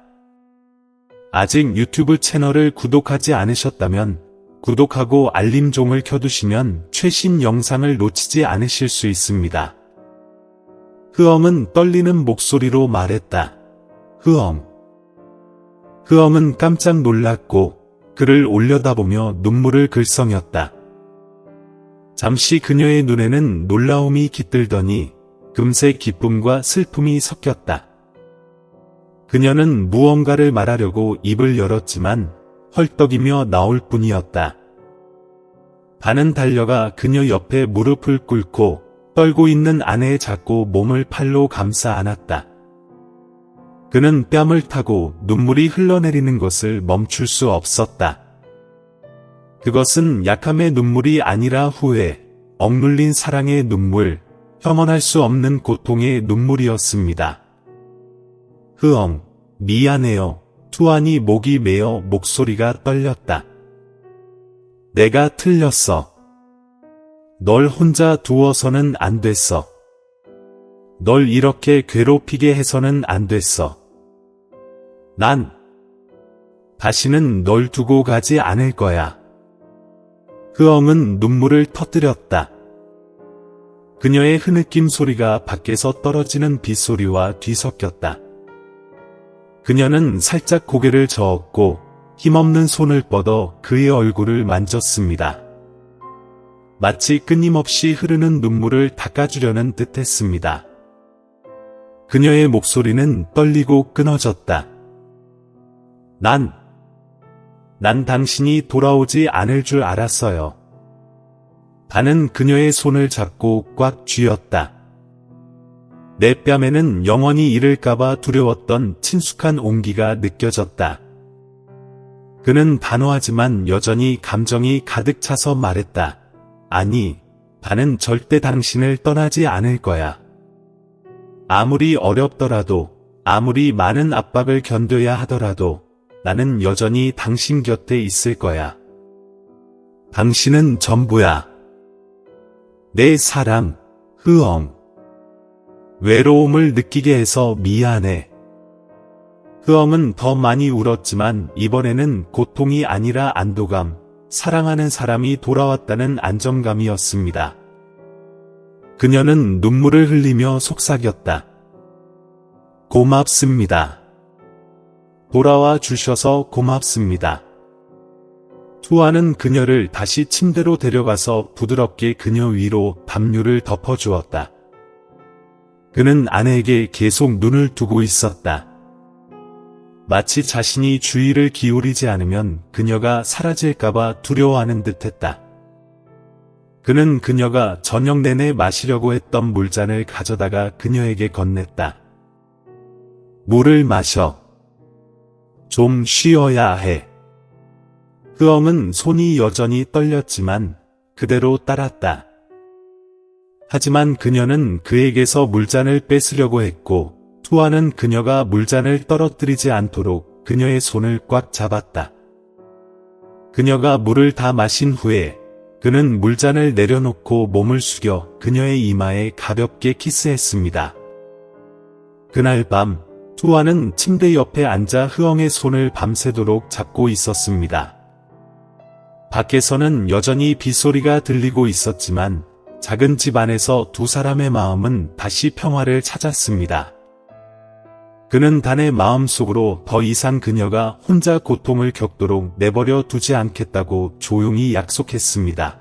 아직 유튜브 채널을 구독하지 않으셨다면 구독하고 알림종을 켜두시면 최신 영상을 놓치지 않으실 수 있습니다. 흐엉은 떨리는 목소리로 말했다. 흐엉. 흐엉은 깜짝 놀랐고 그를 올려다보며 눈물을 글썽였다. 잠시 그녀의 눈에는 놀라움이 깃들더니 금세 기쁨과 슬픔이 섞였다. 그녀는 무언가를 말하려고 입을 열었지만 헐떡이며 나올 뿐이었다. 반은 달려가 그녀 옆에 무릎을 꿇고 떨고 있는 아내의 작고 몸을 팔로 감싸 안았다. 그는 뺨을 타고 눈물이 흘러내리는 것을 멈출 수 없었다. 그것은 약함의 눈물이 아니라 후회, 억눌린 사랑의 눈물, 혐오할 수 없는 고통의 눈물이었습니다. 흐엉, 미안해요. 투안이 목이 메어 목소리가 떨렸다. 내가 틀렸어. 널 혼자 두어서는 안 됐어. 널 이렇게 괴롭히게 해서는 안 됐어. 난 다시는 널 두고 가지 않을 거야. 흐엉은 눈물을 터뜨렸다. 그녀의 흐느낌 소리가 밖에서 떨어지는 빗소리와 뒤섞였다. 그녀는 살짝 고개를 저었고 힘없는 손을 뻗어 그의 얼굴을 만졌습니다. 마치 끊임없이 흐르는 눈물을 닦아주려는 듯했습니다. 그녀의 목소리는 떨리고 끊어졌다. 난 당신이 돌아오지 않을 줄 알았어요. 반은 그녀의 손을 잡고 꽉 쥐었다. 내 뺨에는 영원히 잃을까봐 두려웠던 친숙한 온기가 느껴졌다. 그는 단호하지만 여전히 감정이 가득 차서 말했다. 아니, 반은 절대 당신을 떠나지 않을 거야. 아무리 어렵더라도, 아무리 많은 압박을 견뎌야 하더라도 나는 여전히 당신 곁에 있을 거야. 당신은 전부야. 내 사랑, 흐엉. 외로움을 느끼게 해서 미안해. 흐엉은 더 많이 울었지만 이번에는 고통이 아니라 안도감, 사랑하는 사람이 돌아왔다는 안정감이었습니다. 그녀는 눈물을 흘리며 속삭였다. 고맙습니다. 돌아와 주셔서 고맙습니다. 투아는 그녀를 다시 침대로 데려가서 부드럽게 그녀 위로 담요를 덮어주었다. 그는 아내에게 계속 눈을 두고 있었다. 마치 자신이 주의를 기울이지 않으면 그녀가 사라질까봐 두려워하는 듯했다. 그는 그녀가 저녁 내내 마시려고 했던 물잔을 가져다가 그녀에게 건넸다. 물을 마셔. 좀 쉬어야 해. 흐엉은 손이 여전히 떨렸지만 그대로 따랐다. 하지만 그녀는 그에게서 물잔을 뺏으려고 했고 투아는 그녀가 물잔을 떨어뜨리지 않도록 그녀의 손을 꽉 잡았다. 그녀가 물을 다 마신 후에 그는 물잔을 내려놓고 몸을 숙여 그녀의 이마에 가볍게 키스했습니다. 그날 밤 투아는 침대 옆에 앉아 흐엉의 손을 밤새도록 잡고 있었습니다. 밖에서는 여전히 빗소리가 들리고 있었지만 작은 집 안에서 두 사람의 마음은 다시 평화를 찾았습니다. 그는 단의 마음속으로 더 이상 그녀가 혼자 고통을 겪도록 내버려 두지 않겠다고 조용히 약속했습니다.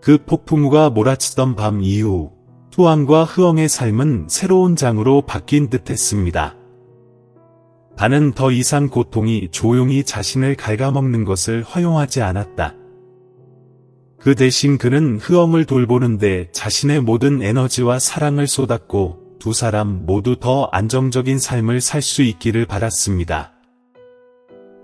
그 폭풍우가 몰아치던 밤 이후 투안과 흐엉의 삶은 새로운 장으로 바뀐 듯했습니다. 반은 더 이상 고통이 조용히 자신을 갉아먹는 것을 허용하지 않았다. 그 대신 그는 흐엉을 돌보는데 자신의 모든 에너지와 사랑을 쏟았고 두 사람 모두 더 안정적인 삶을 살 수 있기를 바랐습니다.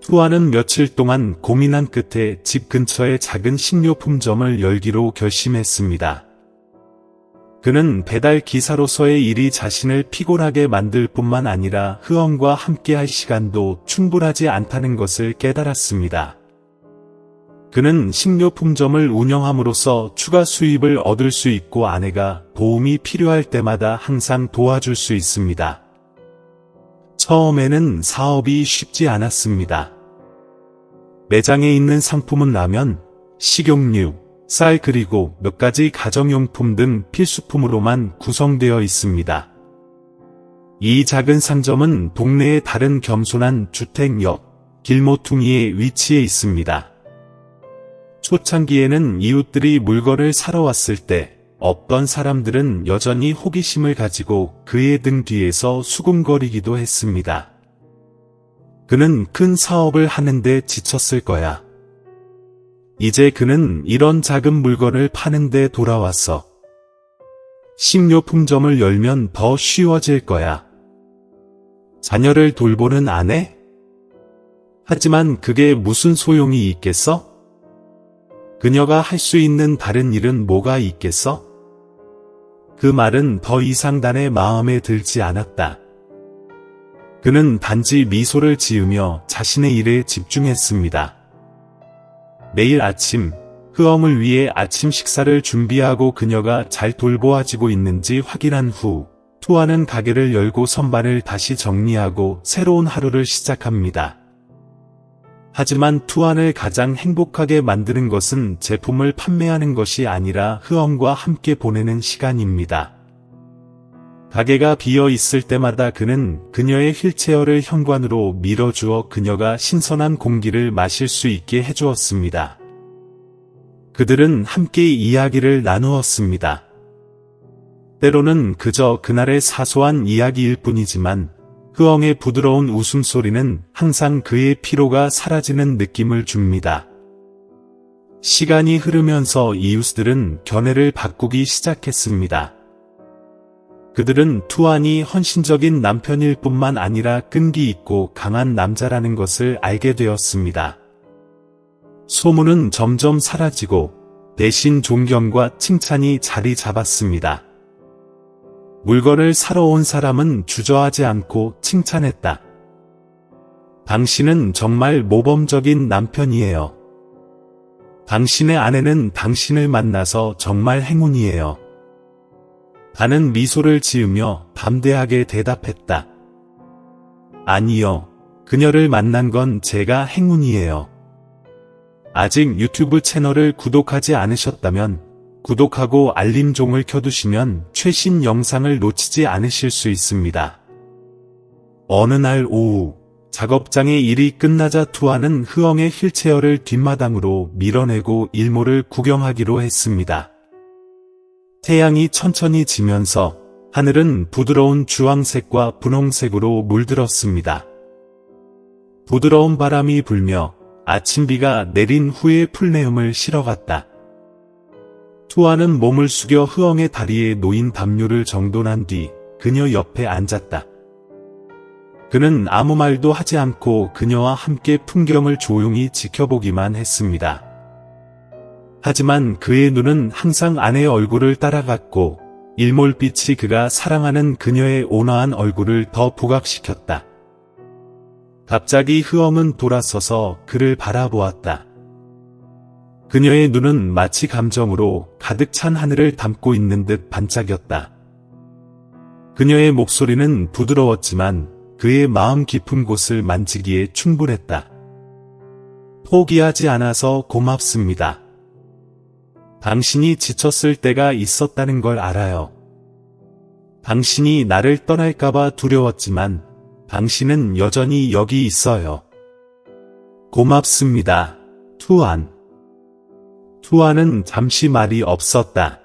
투아는 며칠 동안 고민한 끝에 집 근처의 작은 식료품점을 열기로 결심했습니다. 그는 배달 기사로서의 일이 자신을 피곤하게 만들 뿐만 아니라 흐엉과 함께할 시간도 충분하지 않다는 것을 깨달았습니다. 그는 식료품점을 운영함으로써 추가 수입을 얻을 수 있고 아내가 도움이 필요할 때마다 항상 도와줄 수 있습니다. 처음에는 사업이 쉽지 않았습니다. 매장에 있는 상품은 라면, 식용유, 쌀 그리고 몇 가지 가정용품 등 필수품으로만 구성되어 있습니다. 이 작은 상점은 동네의 다른 겸손한 주택 옆 길모퉁이에 위치해 있습니다. 초창기에는 이웃들이 물건을 사러 왔을 때 어떤 사람들은 여전히 호기심을 가지고 그의 등 뒤에서 수군거리기도 했습니다. 그는 큰 사업을 하는데 지쳤을 거야. 이제 그는 이런 작은 물건을 파는데 돌아왔어. 식료품점을 열면 더 쉬워질 거야. 자녀를 돌보는 아내? 하지만 그게 무슨 소용이 있겠어? 그녀가 할 수 있는 다른 일은 뭐가 있겠어? 그 말은 더 이상 단의 마음에 들지 않았다. 그는 단지 미소를 지으며 자신의 일에 집중했습니다. 매일 아침 흐엉을 위해 아침 식사를 준비하고 그녀가 잘 돌보아지고 있는지 확인한 후 투아는 가게를 열고 선반을 다시 정리하고 새로운 하루를 시작합니다. 하지만 투안을 가장 행복하게 만드는 것은 제품을 판매하는 것이 아니라 흐엉과 함께 보내는 시간입니다. 가게가 비어 있을 때마다 그는 그녀의 휠체어를 현관으로 밀어주어 그녀가 신선한 공기를 마실 수 있게 해주었습니다. 그들은 함께 이야기를 나누었습니다. 때로는 그저 그날의 사소한 이야기일 뿐이지만 흐엉의 부드러운 웃음소리는 항상 그의 피로가 사라지는 느낌을 줍니다. 시간이 흐르면서 이웃들은 견해를 바꾸기 시작했습니다. 그들은 투안이 헌신적인 남편일 뿐만 아니라 끈기 있고 강한 남자라는 것을 알게 되었습니다. 소문은 점점 사라지고 대신 존경과 칭찬이 자리 잡았습니다. 물건을 사러 온 사람은 주저하지 않고 칭찬했다. 당신은 정말 모범적인 남편이에요. 당신의 아내는 당신을 만나서 정말 행운이에요. 나는 미소를 지으며 담대하게 대답했다. 아니요. 그녀를 만난 건 제가 행운이에요. 아직 유튜브 채널을 구독하지 않으셨다면 구독하고 알림종을 켜두시면 최신 영상을 놓치지 않으실 수 있습니다. 어느 날 오후 작업장의 일이 끝나자 투아는 흐엉의 휠체어를 뒷마당으로 밀어내고 일몰을 구경하기로 했습니다. 태양이 천천히 지면서 하늘은 부드러운 주황색과 분홍색으로 물들었습니다. 부드러운 바람이 불며 아침비가 내린 후에 풀내음을 실어갔다. 투아는 몸을 숙여 흐엉의 다리에 놓인 담요를 정돈한 뒤 그녀 옆에 앉았다. 그는 아무 말도 하지 않고 그녀와 함께 풍경을 조용히 지켜보기만 했습니다. 하지만 그의 눈은 항상 아내의 얼굴을 따라갔고 일몰빛이 그가 사랑하는 그녀의 온화한 얼굴을 더 부각시켰다. 갑자기 흐엉은 돌아서서 그를 바라보았다. 그녀의 눈은 마치 감정으로 가득 찬 하늘을 담고 있는 듯 반짝였다. 그녀의 목소리는 부드러웠지만 그의 마음 깊은 곳을 만지기에 충분했다. 포기하지 않아서 고맙습니다. 당신이 지쳤을 때가 있었다는 걸 알아요. 당신이 나를 떠날까봐 두려웠지만 당신은 여전히 여기 있어요. 고맙습니다, 투안. 투아는 잠시 말이 없었다.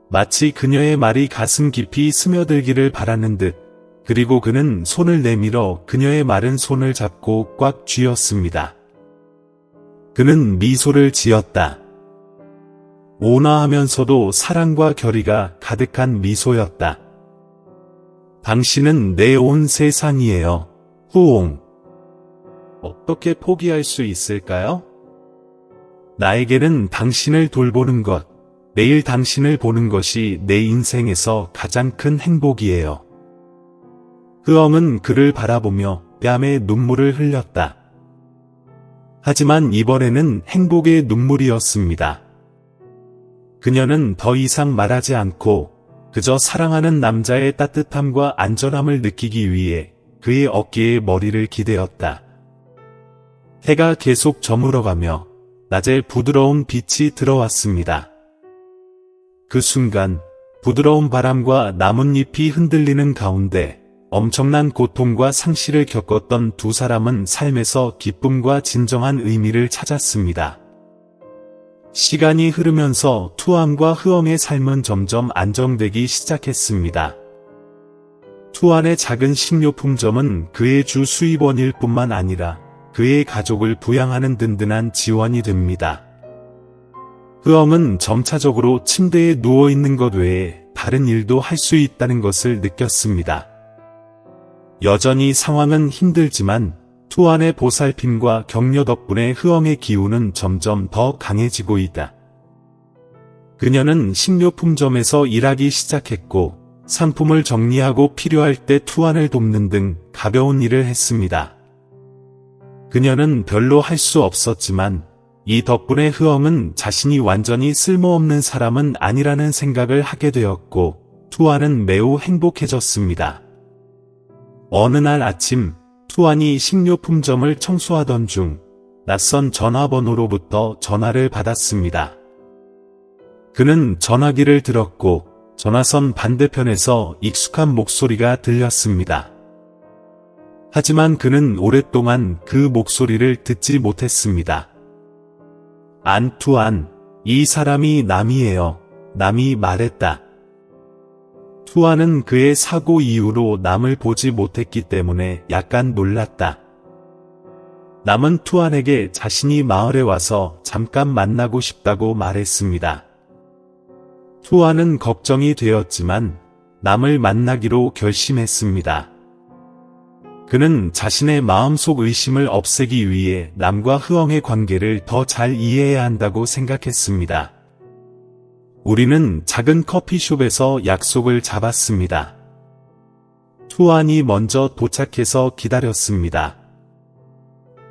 마치 그녀의 말이 가슴 깊이 스며들기를 바라는 듯, 그리고 그는 손을 내밀어 그녀의 마른 손을 잡고 꽉 쥐었습니다. 그는 미소를 지었다. 온화하면서도 사랑과 결의가 가득한 미소였다. 당신은 내 온 세상이에요, 후옹. 어떻게 포기할 수 있을까요? 나에게는 당신을 돌보는 것, 매일 당신을 보는 것이 내 인생에서 가장 큰 행복이에요. 흐엉은 그를 바라보며 뺨에 눈물을 흘렸다. 하지만 이번에는 행복의 눈물이었습니다. 그녀는 더 이상 말하지 않고 그저 사랑하는 남자의 따뜻함과 안전함을 느끼기 위해 그의 어깨에 머리를 기대었다. 해가 계속 저물어가며 낮에 부드러운 빛이 들어왔습니다. 그 순간 부드러운 바람과 나뭇잎이 흔들리는 가운데 엄청난 고통과 상실을 겪었던 두 사람은 삶에서 기쁨과 진정한 의미를 찾았습니다. 시간이 흐르면서 투안과 흐엉의 삶은 점점 안정되기 시작했습니다. 투안의 작은 식료품점은 그의 주 수입원일 뿐만 아니라 그의 가족을 부양하는 든든한 지원이 됩니다. 흐엉은 점차적으로 침대에 누워있는 것 외에 다른 일도 할 수 있다는 것을 느꼈습니다. 여전히 상황은 힘들지만 투안의 보살핌과 격려 덕분에 흐엉의 기운은 점점 더 강해지고 있다. 그녀는 식료품점에서 일하기 시작했고 상품을 정리하고 필요할 때 투안을 돕는 등 가벼운 일을 했습니다. 그녀는 별로 할 수 없었지만 이 덕분에 흐엉은 자신이 완전히 쓸모없는 사람은 아니라는 생각을 하게 되었고 투안은 매우 행복해졌습니다. 어느 날 아침 투안이 식료품점을 청소하던 중 낯선 전화번호로부터 전화를 받았습니다. 그는 전화기를 들었고 전화선 반대편에서 익숙한 목소리가 들렸습니다. 하지만 그는 오랫동안 그 목소리를 듣지 못했습니다. 투안, 이 사람이 남이에요. 남이 말했다. 투안은 그의 사고 이후로 남을 보지 못했기 때문에 약간 놀랐다. 남은 투안에게 자신이 마을에 와서 잠깐 만나고 싶다고 말했습니다. 투안은 걱정이 되었지만 남을 만나기로 결심했습니다. 그는 자신의 마음속 의심을 없애기 위해 남과 흐엉의 관계를 더 잘 이해해야 한다고 생각했습니다. 우리는 작은 커피숍에서 약속을 잡았습니다. 투안이 먼저 도착해서 기다렸습니다.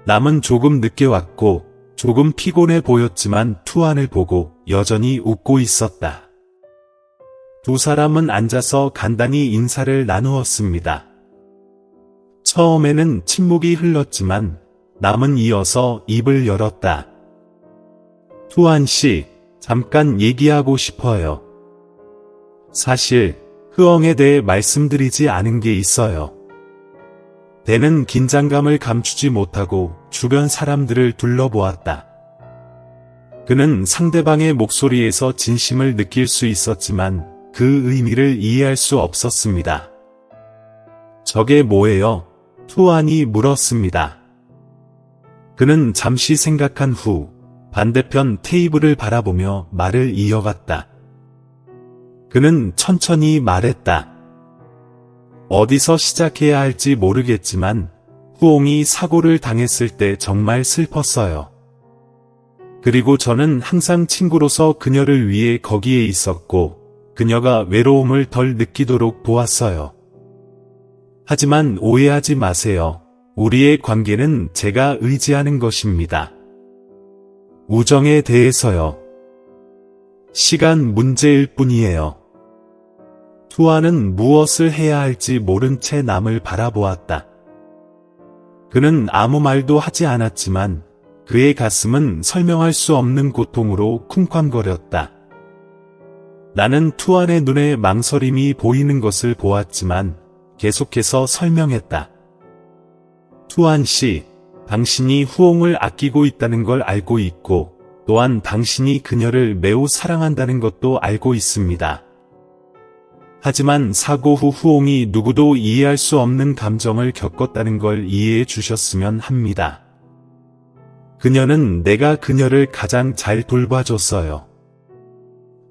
남은 조금 늦게 왔고 조금 피곤해 보였지만 투안을 보고 여전히 웃고 있었다. 두 사람은 앉아서 간단히 인사를 나누었습니다. 처음에는 침묵이 흘렀지만 남은 이어서 입을 열었다. 투안 씨, 잠깐 얘기하고 싶어요. 사실 흐엉에 대해 말씀드리지 않은 게 있어요. 대는 긴장감을 감추지 못하고 주변 사람들을 둘러보았다. 그는 상대방의 목소리에서 진심을 느낄 수 있었지만 그 의미를 이해할 수 없었습니다. 저게 뭐예요? 투안이 물었습니다. 그는 잠시 생각한 후 반대편 테이블을 바라보며 말을 이어갔다. 그는 천천히 말했다. 어디서 시작해야 할지 모르겠지만 후옹이 사고를 당했을 때 정말 슬펐어요. 그리고 저는 항상 친구로서 그녀를 위해 거기에 있었고 그녀가 외로움을 덜 느끼도록 도왔어요. 하지만 오해하지 마세요. 우리의 관계는 제가 의지하는 것입니다. 우정에 대해서요. 시간 문제일 뿐이에요. 투안은 무엇을 해야 할지 모른 채 남을 바라보았다. 그는 아무 말도 하지 않았지만 그의 가슴은 설명할 수 없는 고통으로 쿵쾅거렸다. 나는 투안의 눈에 망설임이 보이는 것을 보았지만 계속해서 설명했다. 투안 씨, 당신이 후옹을 아끼고 있다는 걸 알고 있고 또한 당신이 그녀를 매우 사랑한다는 것도 알고 있습니다. 하지만 사고 후 후옹이 누구도 이해할 수 없는 감정을 겪었다는 걸 이해해 주셨으면 합니다. 그녀는 내가 그녀를 가장 잘 돌봐줬어요.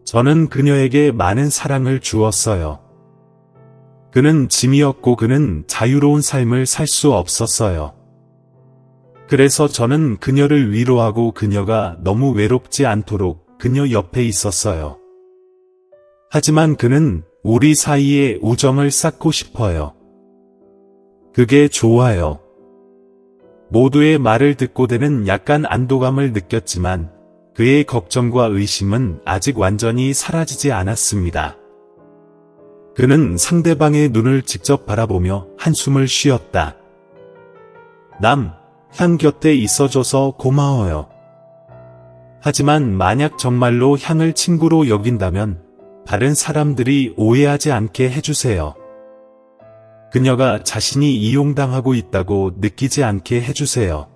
저는 그녀에게 많은 사랑을 주었어요. 그는 짐이었고 그는 자유로운 삶을 살 수 없었어요. 그래서 저는 그녀를 위로하고 그녀가 너무 외롭지 않도록 그녀 옆에 있었어요. 하지만 그는 우리 사이에 우정을 쌓고 싶어요. 그게 좋아요. 모두의 말을 듣고 대는 약간 안도감을 느꼈지만 그의 걱정과 의심은 아직 완전히 사라지지 않았습니다. 그는 상대방의 눈을 직접 바라보며 한숨을 쉬었다. 향 곁에 있어줘서 고마워요. 하지만 만약 정말로 향을 친구로 여긴다면 다른 사람들이 오해하지 않게 해주세요. 그녀가 자신이 이용당하고 있다고 느끼지 않게 해주세요.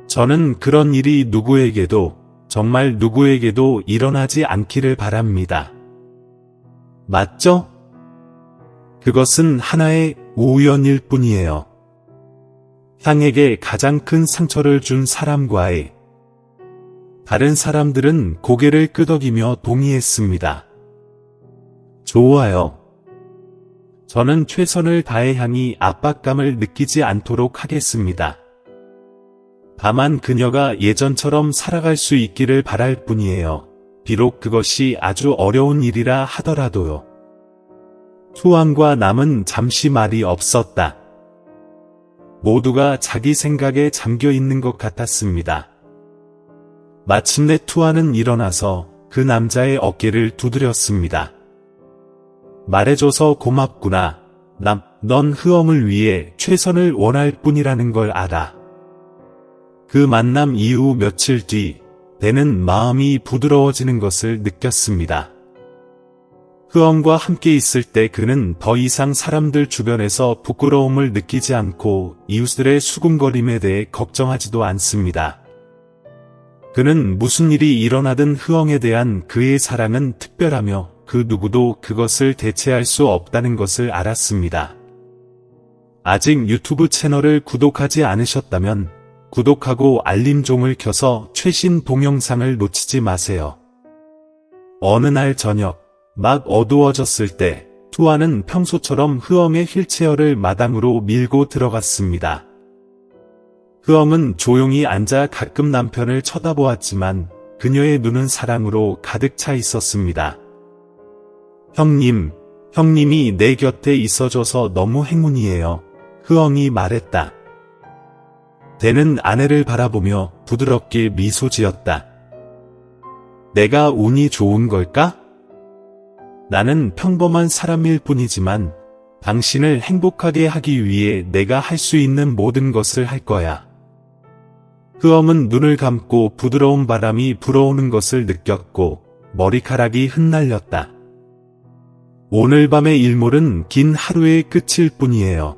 저는 그런 일이 누구에게도, 정말 누구에게도 일어나지 않기를 바랍니다. 맞죠? 그것은 하나의 우연일 뿐이에요. 향에게 가장 큰 상처를 준 사람과의 다른 사람들은 고개를 끄덕이며 동의했습니다. 좋아요. 저는 최선을 다해 향이 압박감을 느끼지 않도록 하겠습니다. 다만 그녀가 예전처럼 살아갈 수 있기를 바랄 뿐이에요. 비록 그것이 아주 어려운 일이라 하더라도요. 투안과 남은 잠시 말이 없었다. 모두가 자기 생각에 잠겨 있는 것 같았습니다. 마침내 투아는 일어나서 그 남자의 어깨를 두드렸습니다. 말해줘서 고맙구나. 넌 흐엄을 위해 최선을 원할 뿐이라는 걸 알아. 그 만남 이후 며칠 뒤, 배는 마음이 부드러워지는 것을 느꼈습니다. 흐엄과 함께 있을 때 그는 더 이상 사람들 주변에서 부끄러움을 느끼지 않고 이웃들의 수군거림에 대해 걱정하지도 않습니다. 그는 무슨 일이 일어나든 흐엄에 대한 그의 사랑은 특별하며 그 누구도 그것을 대체할 수 없다는 것을 알았습니다. 아직 유튜브 채널을 구독하지 않으셨다면 구독하고 알림종을 켜서 최신 동영상을 놓치지 마세요. 어느 날 저녁, 막 어두워졌을 때 투아는 평소처럼 흐엄의 휠체어를 마당으로 밀고 들어갔습니다. 흐엄은 조용히 앉아 가끔 남편을 쳐다보았지만 그녀의 눈은 사랑으로 가득 차 있었습니다. 형님이 내 곁에 있어줘서 너무 행운이에요. 흐엄이 말했다. 배는 아내를 바라보며 부드럽게 미소 지었다. 내가 운이 좋은 걸까? 나는 평범한 사람일 뿐이지만 당신을 행복하게 하기 위해 내가 할 수 있는 모든 것을 할 거야. 흐엄은 눈을 감고 부드러운 바람이 불어오는 것을 느꼈고 머리카락이 흩날렸다. 오늘 밤의 일몰은 긴 하루의 끝일 뿐이에요.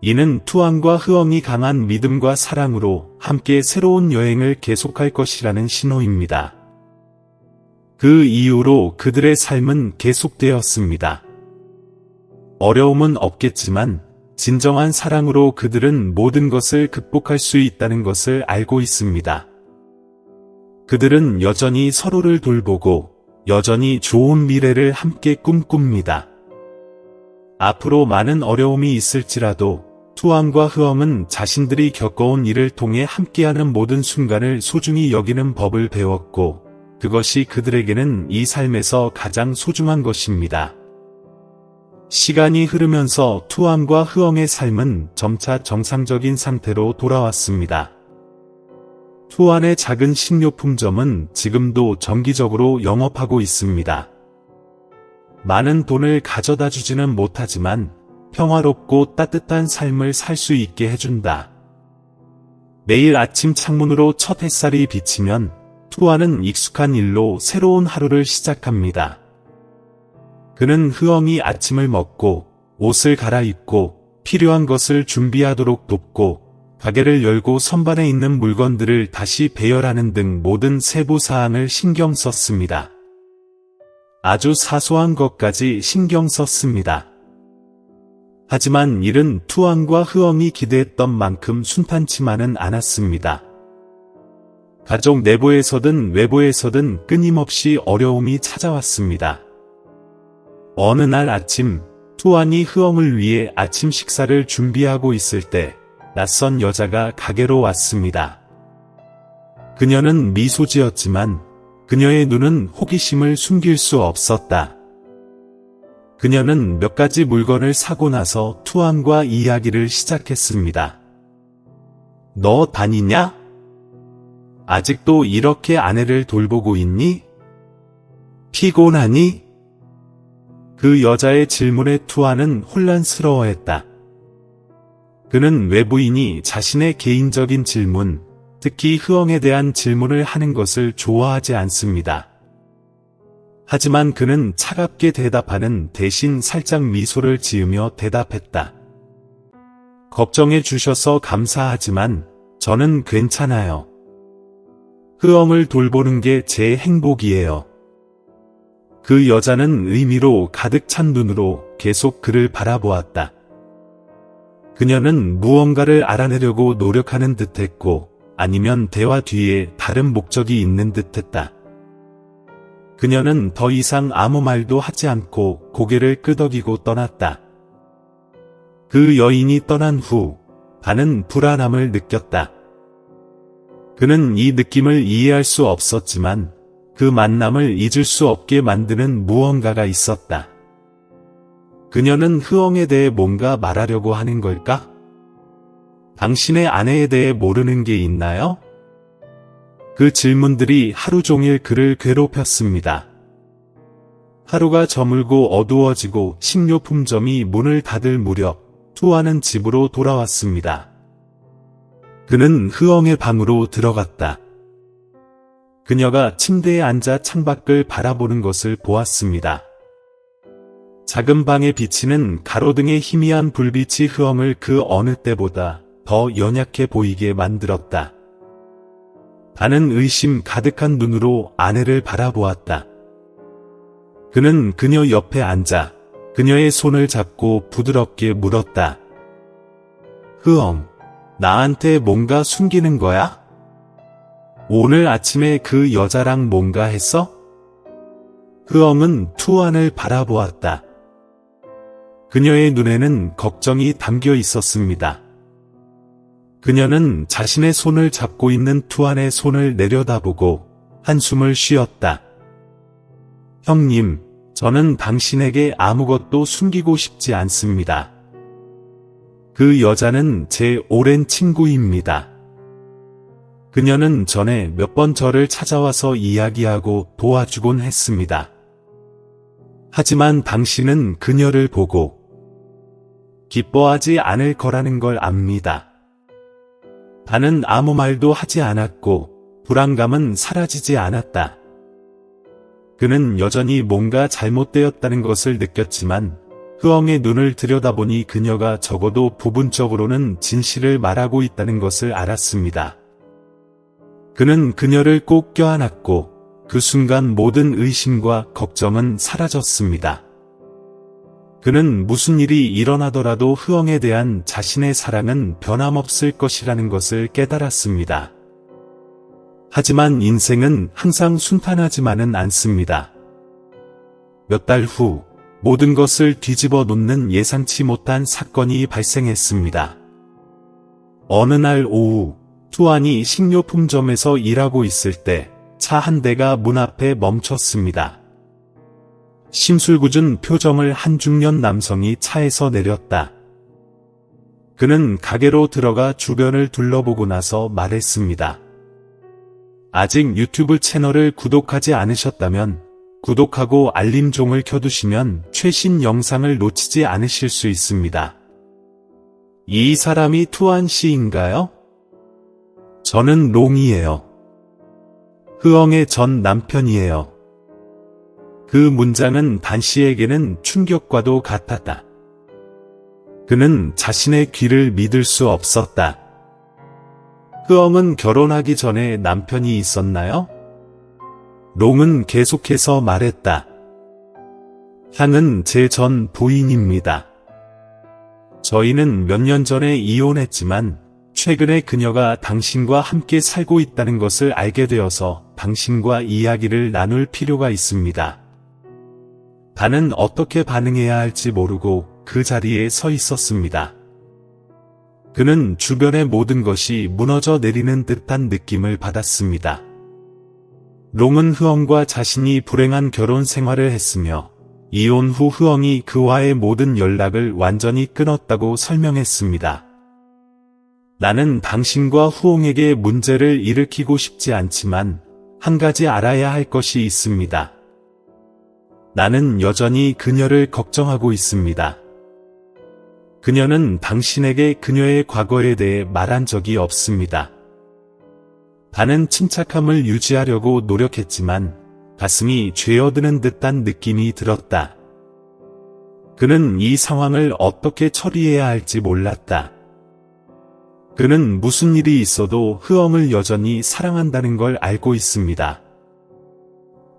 이는 투안과 흐엄이 강한 믿음과 사랑으로 함께 새로운 여행을 계속할 것이라는 신호입니다. 그 이후로 그들의 삶은 계속되었습니다. 어려움은 없겠지만 진정한 사랑으로 그들은 모든 것을 극복할 수 있다는 것을 알고 있습니다. 그들은 여전히 서로를 돌보고 여전히 좋은 미래를 함께 꿈꿉니다. 앞으로 많은 어려움이 있을지라도 투안과 흐엄은 자신들이 겪어온 일을 통해 함께하는 모든 순간을 소중히 여기는 법을 배웠고 그것이 그들에게는 이 삶에서 가장 소중한 것입니다. 시간이 흐르면서 투안과 흐엄의 삶은 점차 정상적인 상태로 돌아왔습니다. 투안의 작은 식료품점은 지금도 정기적으로 영업하고 있습니다. 많은 돈을 가져다 주지는 못하지만 평화롭고 따뜻한 삶을 살 수 있게 해준다. 매일 아침 창문으로 첫 햇살이 비치면 투아는 익숙한 일로 새로운 하루를 시작합니다. 그는 흐엄이 아침을 먹고 옷을 갈아입고 필요한 것을 준비하도록 돕고 가게를 열고 선반에 있는 물건들을 다시 배열하는 등 모든 세부 사항을 신경 썼습니다. 아주 사소한 것까지 신경 썼습니다. 하지만 일은 투안과 흐엄이 기대했던 만큼 순탄치만은 않았습니다. 가족 내부에서든 외부에서든 끊임없이 어려움이 찾아왔습니다. 어느 날 아침, 투안이 흐엄을 위해 아침 식사를 준비하고 있을 때 낯선 여자가 가게로 왔습니다. 그녀는 미소 지었지만 그녀의 눈은 호기심을 숨길 수 없었다. 그녀는 몇 가지 물건을 사고 나서 투안과 이야기를 시작했습니다. 너 다니냐? 아직도 이렇게 아내를 돌보고 있니? 피곤하니? 그 여자의 질문에 투안은 혼란스러워했다. 그는 외부인이 자신의 개인적인 질문, 특히 흐엄에 대한 질문을 하는 것을 좋아하지 않습니다. 하지만 그는 차갑게 대답하는 대신 살짝 미소를 지으며 대답했다. 걱정해 주셔서 감사하지만 저는 괜찮아요. 흐엄을 돌보는 게 제 행복이에요. 그 여자는 의미로 가득 찬 눈으로 계속 그를 바라보았다. 그녀는 무언가를 알아내려고 노력하는 듯했고 아니면 대화 뒤에 다른 목적이 있는 듯했다. 그녀는 더 이상 아무 말도 하지 않고 고개를 끄덕이고 떠났다. 그 여인이 떠난 후 반은 불안함을 느꼈다. 그는 이 느낌을 이해할 수 없었지만 그 만남을 잊을 수 없게 만드는 무언가가 있었다. 그녀는 흐엄에 대해 뭔가 말하려고 하는 걸까? 당신의 아내에 대해 모르는 게 있나요? 그 질문들이 하루 종일 그를 괴롭혔습니다. 하루가 저물고 어두워지고 식료품점이 문을 닫을 무렵 투아는 집으로 돌아왔습니다. 그는 흐엉의 방으로 들어갔다. 그녀가 침대에 앉아 창밖을 바라보는 것을 보았습니다. 작은 방에 비치는 가로등의 희미한 불빛이 흐엉을 그 어느 때보다 더 연약해 보이게 만들었다. 반은 의심 가득한 눈으로 아내를 바라보았다. 그는 그녀 옆에 앉아 그녀의 손을 잡고 부드럽게 물었다. 흐엉, 나한테 뭔가 숨기는 거야? 오늘 아침에 그 여자랑 뭔가 했어? 흐엉은 투안을 바라보았다. 그녀의 눈에는 걱정이 담겨 있었습니다. 그녀는 자신의 손을 잡고 있는 투안의 손을 내려다보고 한숨을 쉬었다. 형님, 저는 당신에게 아무것도 숨기고 싶지 않습니다. 그 여자는 제 오랜 친구입니다. 그녀는 전에 몇 번 저를 찾아와서 이야기하고 도와주곤 했습니다. 하지만 당신은 그녀를 보고 기뻐하지 않을 거라는 걸 압니다. 반은 아무 말도 하지 않았고 불안감은 사라지지 않았다. 그는 여전히 뭔가 잘못되었다는 것을 느꼈지만 흐엉의 눈을 들여다보니 그녀가 적어도 부분적으로는 진실을 말하고 있다는 것을 알았습니다. 그는 그녀를 꼭 껴안았고 그 순간 모든 의심과 걱정은 사라졌습니다. 그는 무슨 일이 일어나더라도 흐엉에 대한 자신의 사랑은 변함없을 것이라는 것을 깨달았습니다. 하지만 인생은 항상 순탄하지만은 않습니다. 몇 달 후 모든 것을 뒤집어 놓는 예상치 못한 사건이 발생했습니다. 어느 날 오후 투안이 식료품점에서 일하고 있을 때 차 한 대가 문 앞에 멈췄습니다. 심술궂은 표정을 한 중년 남성이 차에서 내렸다. 그는 가게로 들어가 주변을 둘러보고 나서 말했습니다. 아직 유튜브 채널을 구독하지 않으셨다면 구독하고 알림종을 켜두시면 최신 영상을 놓치지 않으실 수 있습니다. 이 사람이 투안 씨인가요? 저는 롱이에요. 흐엉의 전 남편이에요. 그 문장은 반 씨에게는 충격과도 같았다. 그는 자신의 귀를 믿을 수 없었다. 흐엉은 결혼하기 전에 남편이 있었나요? 롱은 계속해서 말했다. 향은 제 전 부인입니다. 저희는 몇 년 전에 이혼했지만 최근에 그녀가 당신과 함께 살고 있다는 것을 알게 되어서 당신과 이야기를 나눌 필요가 있습니다. 반은 어떻게 반응해야 할지 모르고 그 자리에 서 있었습니다. 그는 주변의 모든 것이 무너져 내리는 듯한 느낌을 받았습니다. 롱은 흐엉과 자신이 불행한 결혼 생활을 했으며 이혼 후 흐엉이 그와의 모든 연락을 완전히 끊었다고 설명했습니다. 나는 당신과 흐엉에게 문제를 일으키고 싶지 않지만 한 가지 알아야 할 것이 있습니다. 나는 여전히 그녀를 걱정하고 있습니다. 그녀는 당신에게 그녀의 과거에 대해 말한 적이 없습니다. 반은 침착함을 유지하려고 노력했지만 가슴이 죄어드는 듯한 느낌이 들었다. 그는 이 상황을 어떻게 처리해야 할지 몰랐다. 그는 무슨 일이 있어도 흐엉을 여전히 사랑한다는 걸 알고 있습니다.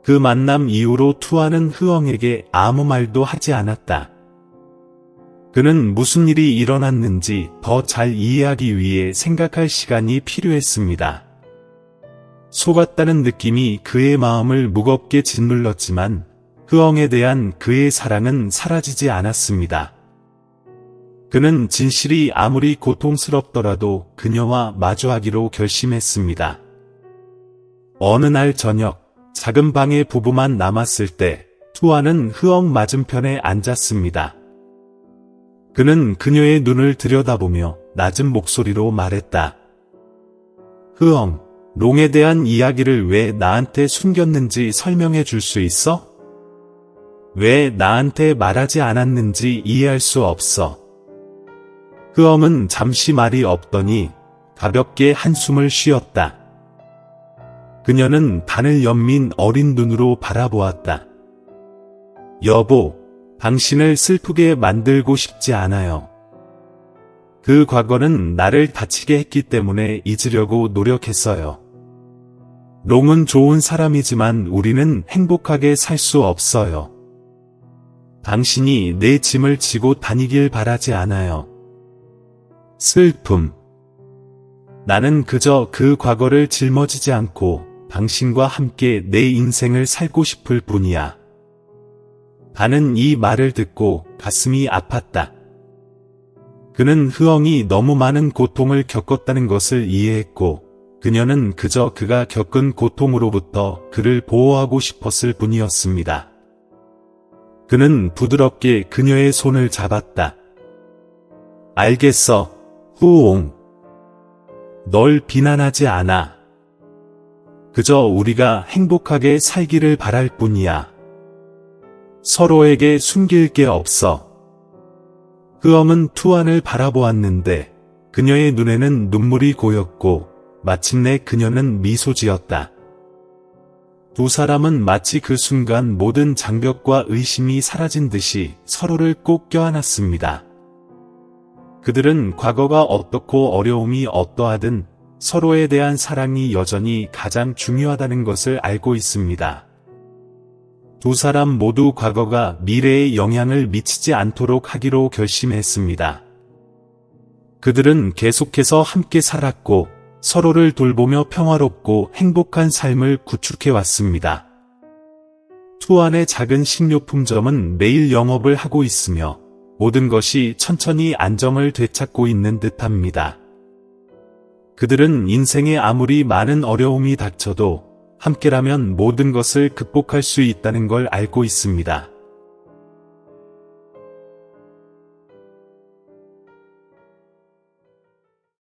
그 만남 이후로 투아는 흐엉에게 아무 말도 하지 않았다. 그는 무슨 일이 일어났는지 더 잘 이해하기 위해 생각할 시간이 필요했습니다. 속았다는 느낌이 그의 마음을 무겁게 짓눌렀지만 흐엉에 대한 그의 사랑은 사라지지 않았습니다. 그는 진실이 아무리 고통스럽더라도 그녀와 마주하기로 결심했습니다. 어느 날 저녁, 작은 방에 부부만 남았을 때 투아는 흐엉 맞은편에 앉았습니다. 그는 그녀의 눈을 들여다보며 낮은 목소리로 말했다. 흐엉, 롱에 대한 이야기를 왜 나한테 숨겼는지 설명해 줄 수 있어? 왜 나한테 말하지 않았는지 이해할 수 없어. 흐엄은 잠시 말이 없더니 가볍게 한숨을 쉬었다. 그녀는 단을 연민 어린 눈으로 바라보았다. 여보, 당신을 슬프게 만들고 싶지 않아요. 그 과거는 나를 다치게 했기 때문에 잊으려고 노력했어요. 롱은 좋은 사람이지만 우리는 행복하게 살 수 없어요. 당신이 내 짐을 지고 다니길 바라지 않아요. 슬픔. 나는 그저 그 과거를 짊어지지 않고 당신과 함께 내 인생을 살고 싶을 뿐이야. 반은 이 말을 듣고 가슴이 아팠다. 그는 흐엉이 너무 많은 고통을 겪었다는 것을 이해했고, 그녀는 그저 그가 겪은 고통으로부터 그를 보호하고 싶었을 뿐이었습니다. 그는 부드럽게 그녀의 손을 잡았다. 알겠어, 후옹. 널 비난하지 않아. 그저 우리가 행복하게 살기를 바랄 뿐이야. 서로에게 숨길 게 없어. 흐엄은 투안을 바라보았는데 그녀의 눈에는 눈물이 고였고 마침내 그녀는 미소 지었다. 두 사람은 마치 그 순간 모든 장벽과 의심이 사라진 듯이 서로를 꼭 껴안았습니다. 그들은 과거가 어떻고 어려움이 어떠하든 서로에 대한 사랑이 여전히 가장 중요하다는 것을 알고 있습니다. 두 사람 모두 과거가 미래에 영향을 미치지 않도록 하기로 결심했습니다. 그들은 계속해서 함께 살았고 서로를 돌보며 평화롭고 행복한 삶을 구축해왔습니다. 투안의 작은 식료품점은 매일 영업을 하고 있으며 모든 것이 천천히 안정을 되찾고 있는 듯합니다. 그들은 인생에 아무리 많은 어려움이 닥쳐도 함께라면 모든 것을 극복할 수 있다는 걸 알고 있습니다.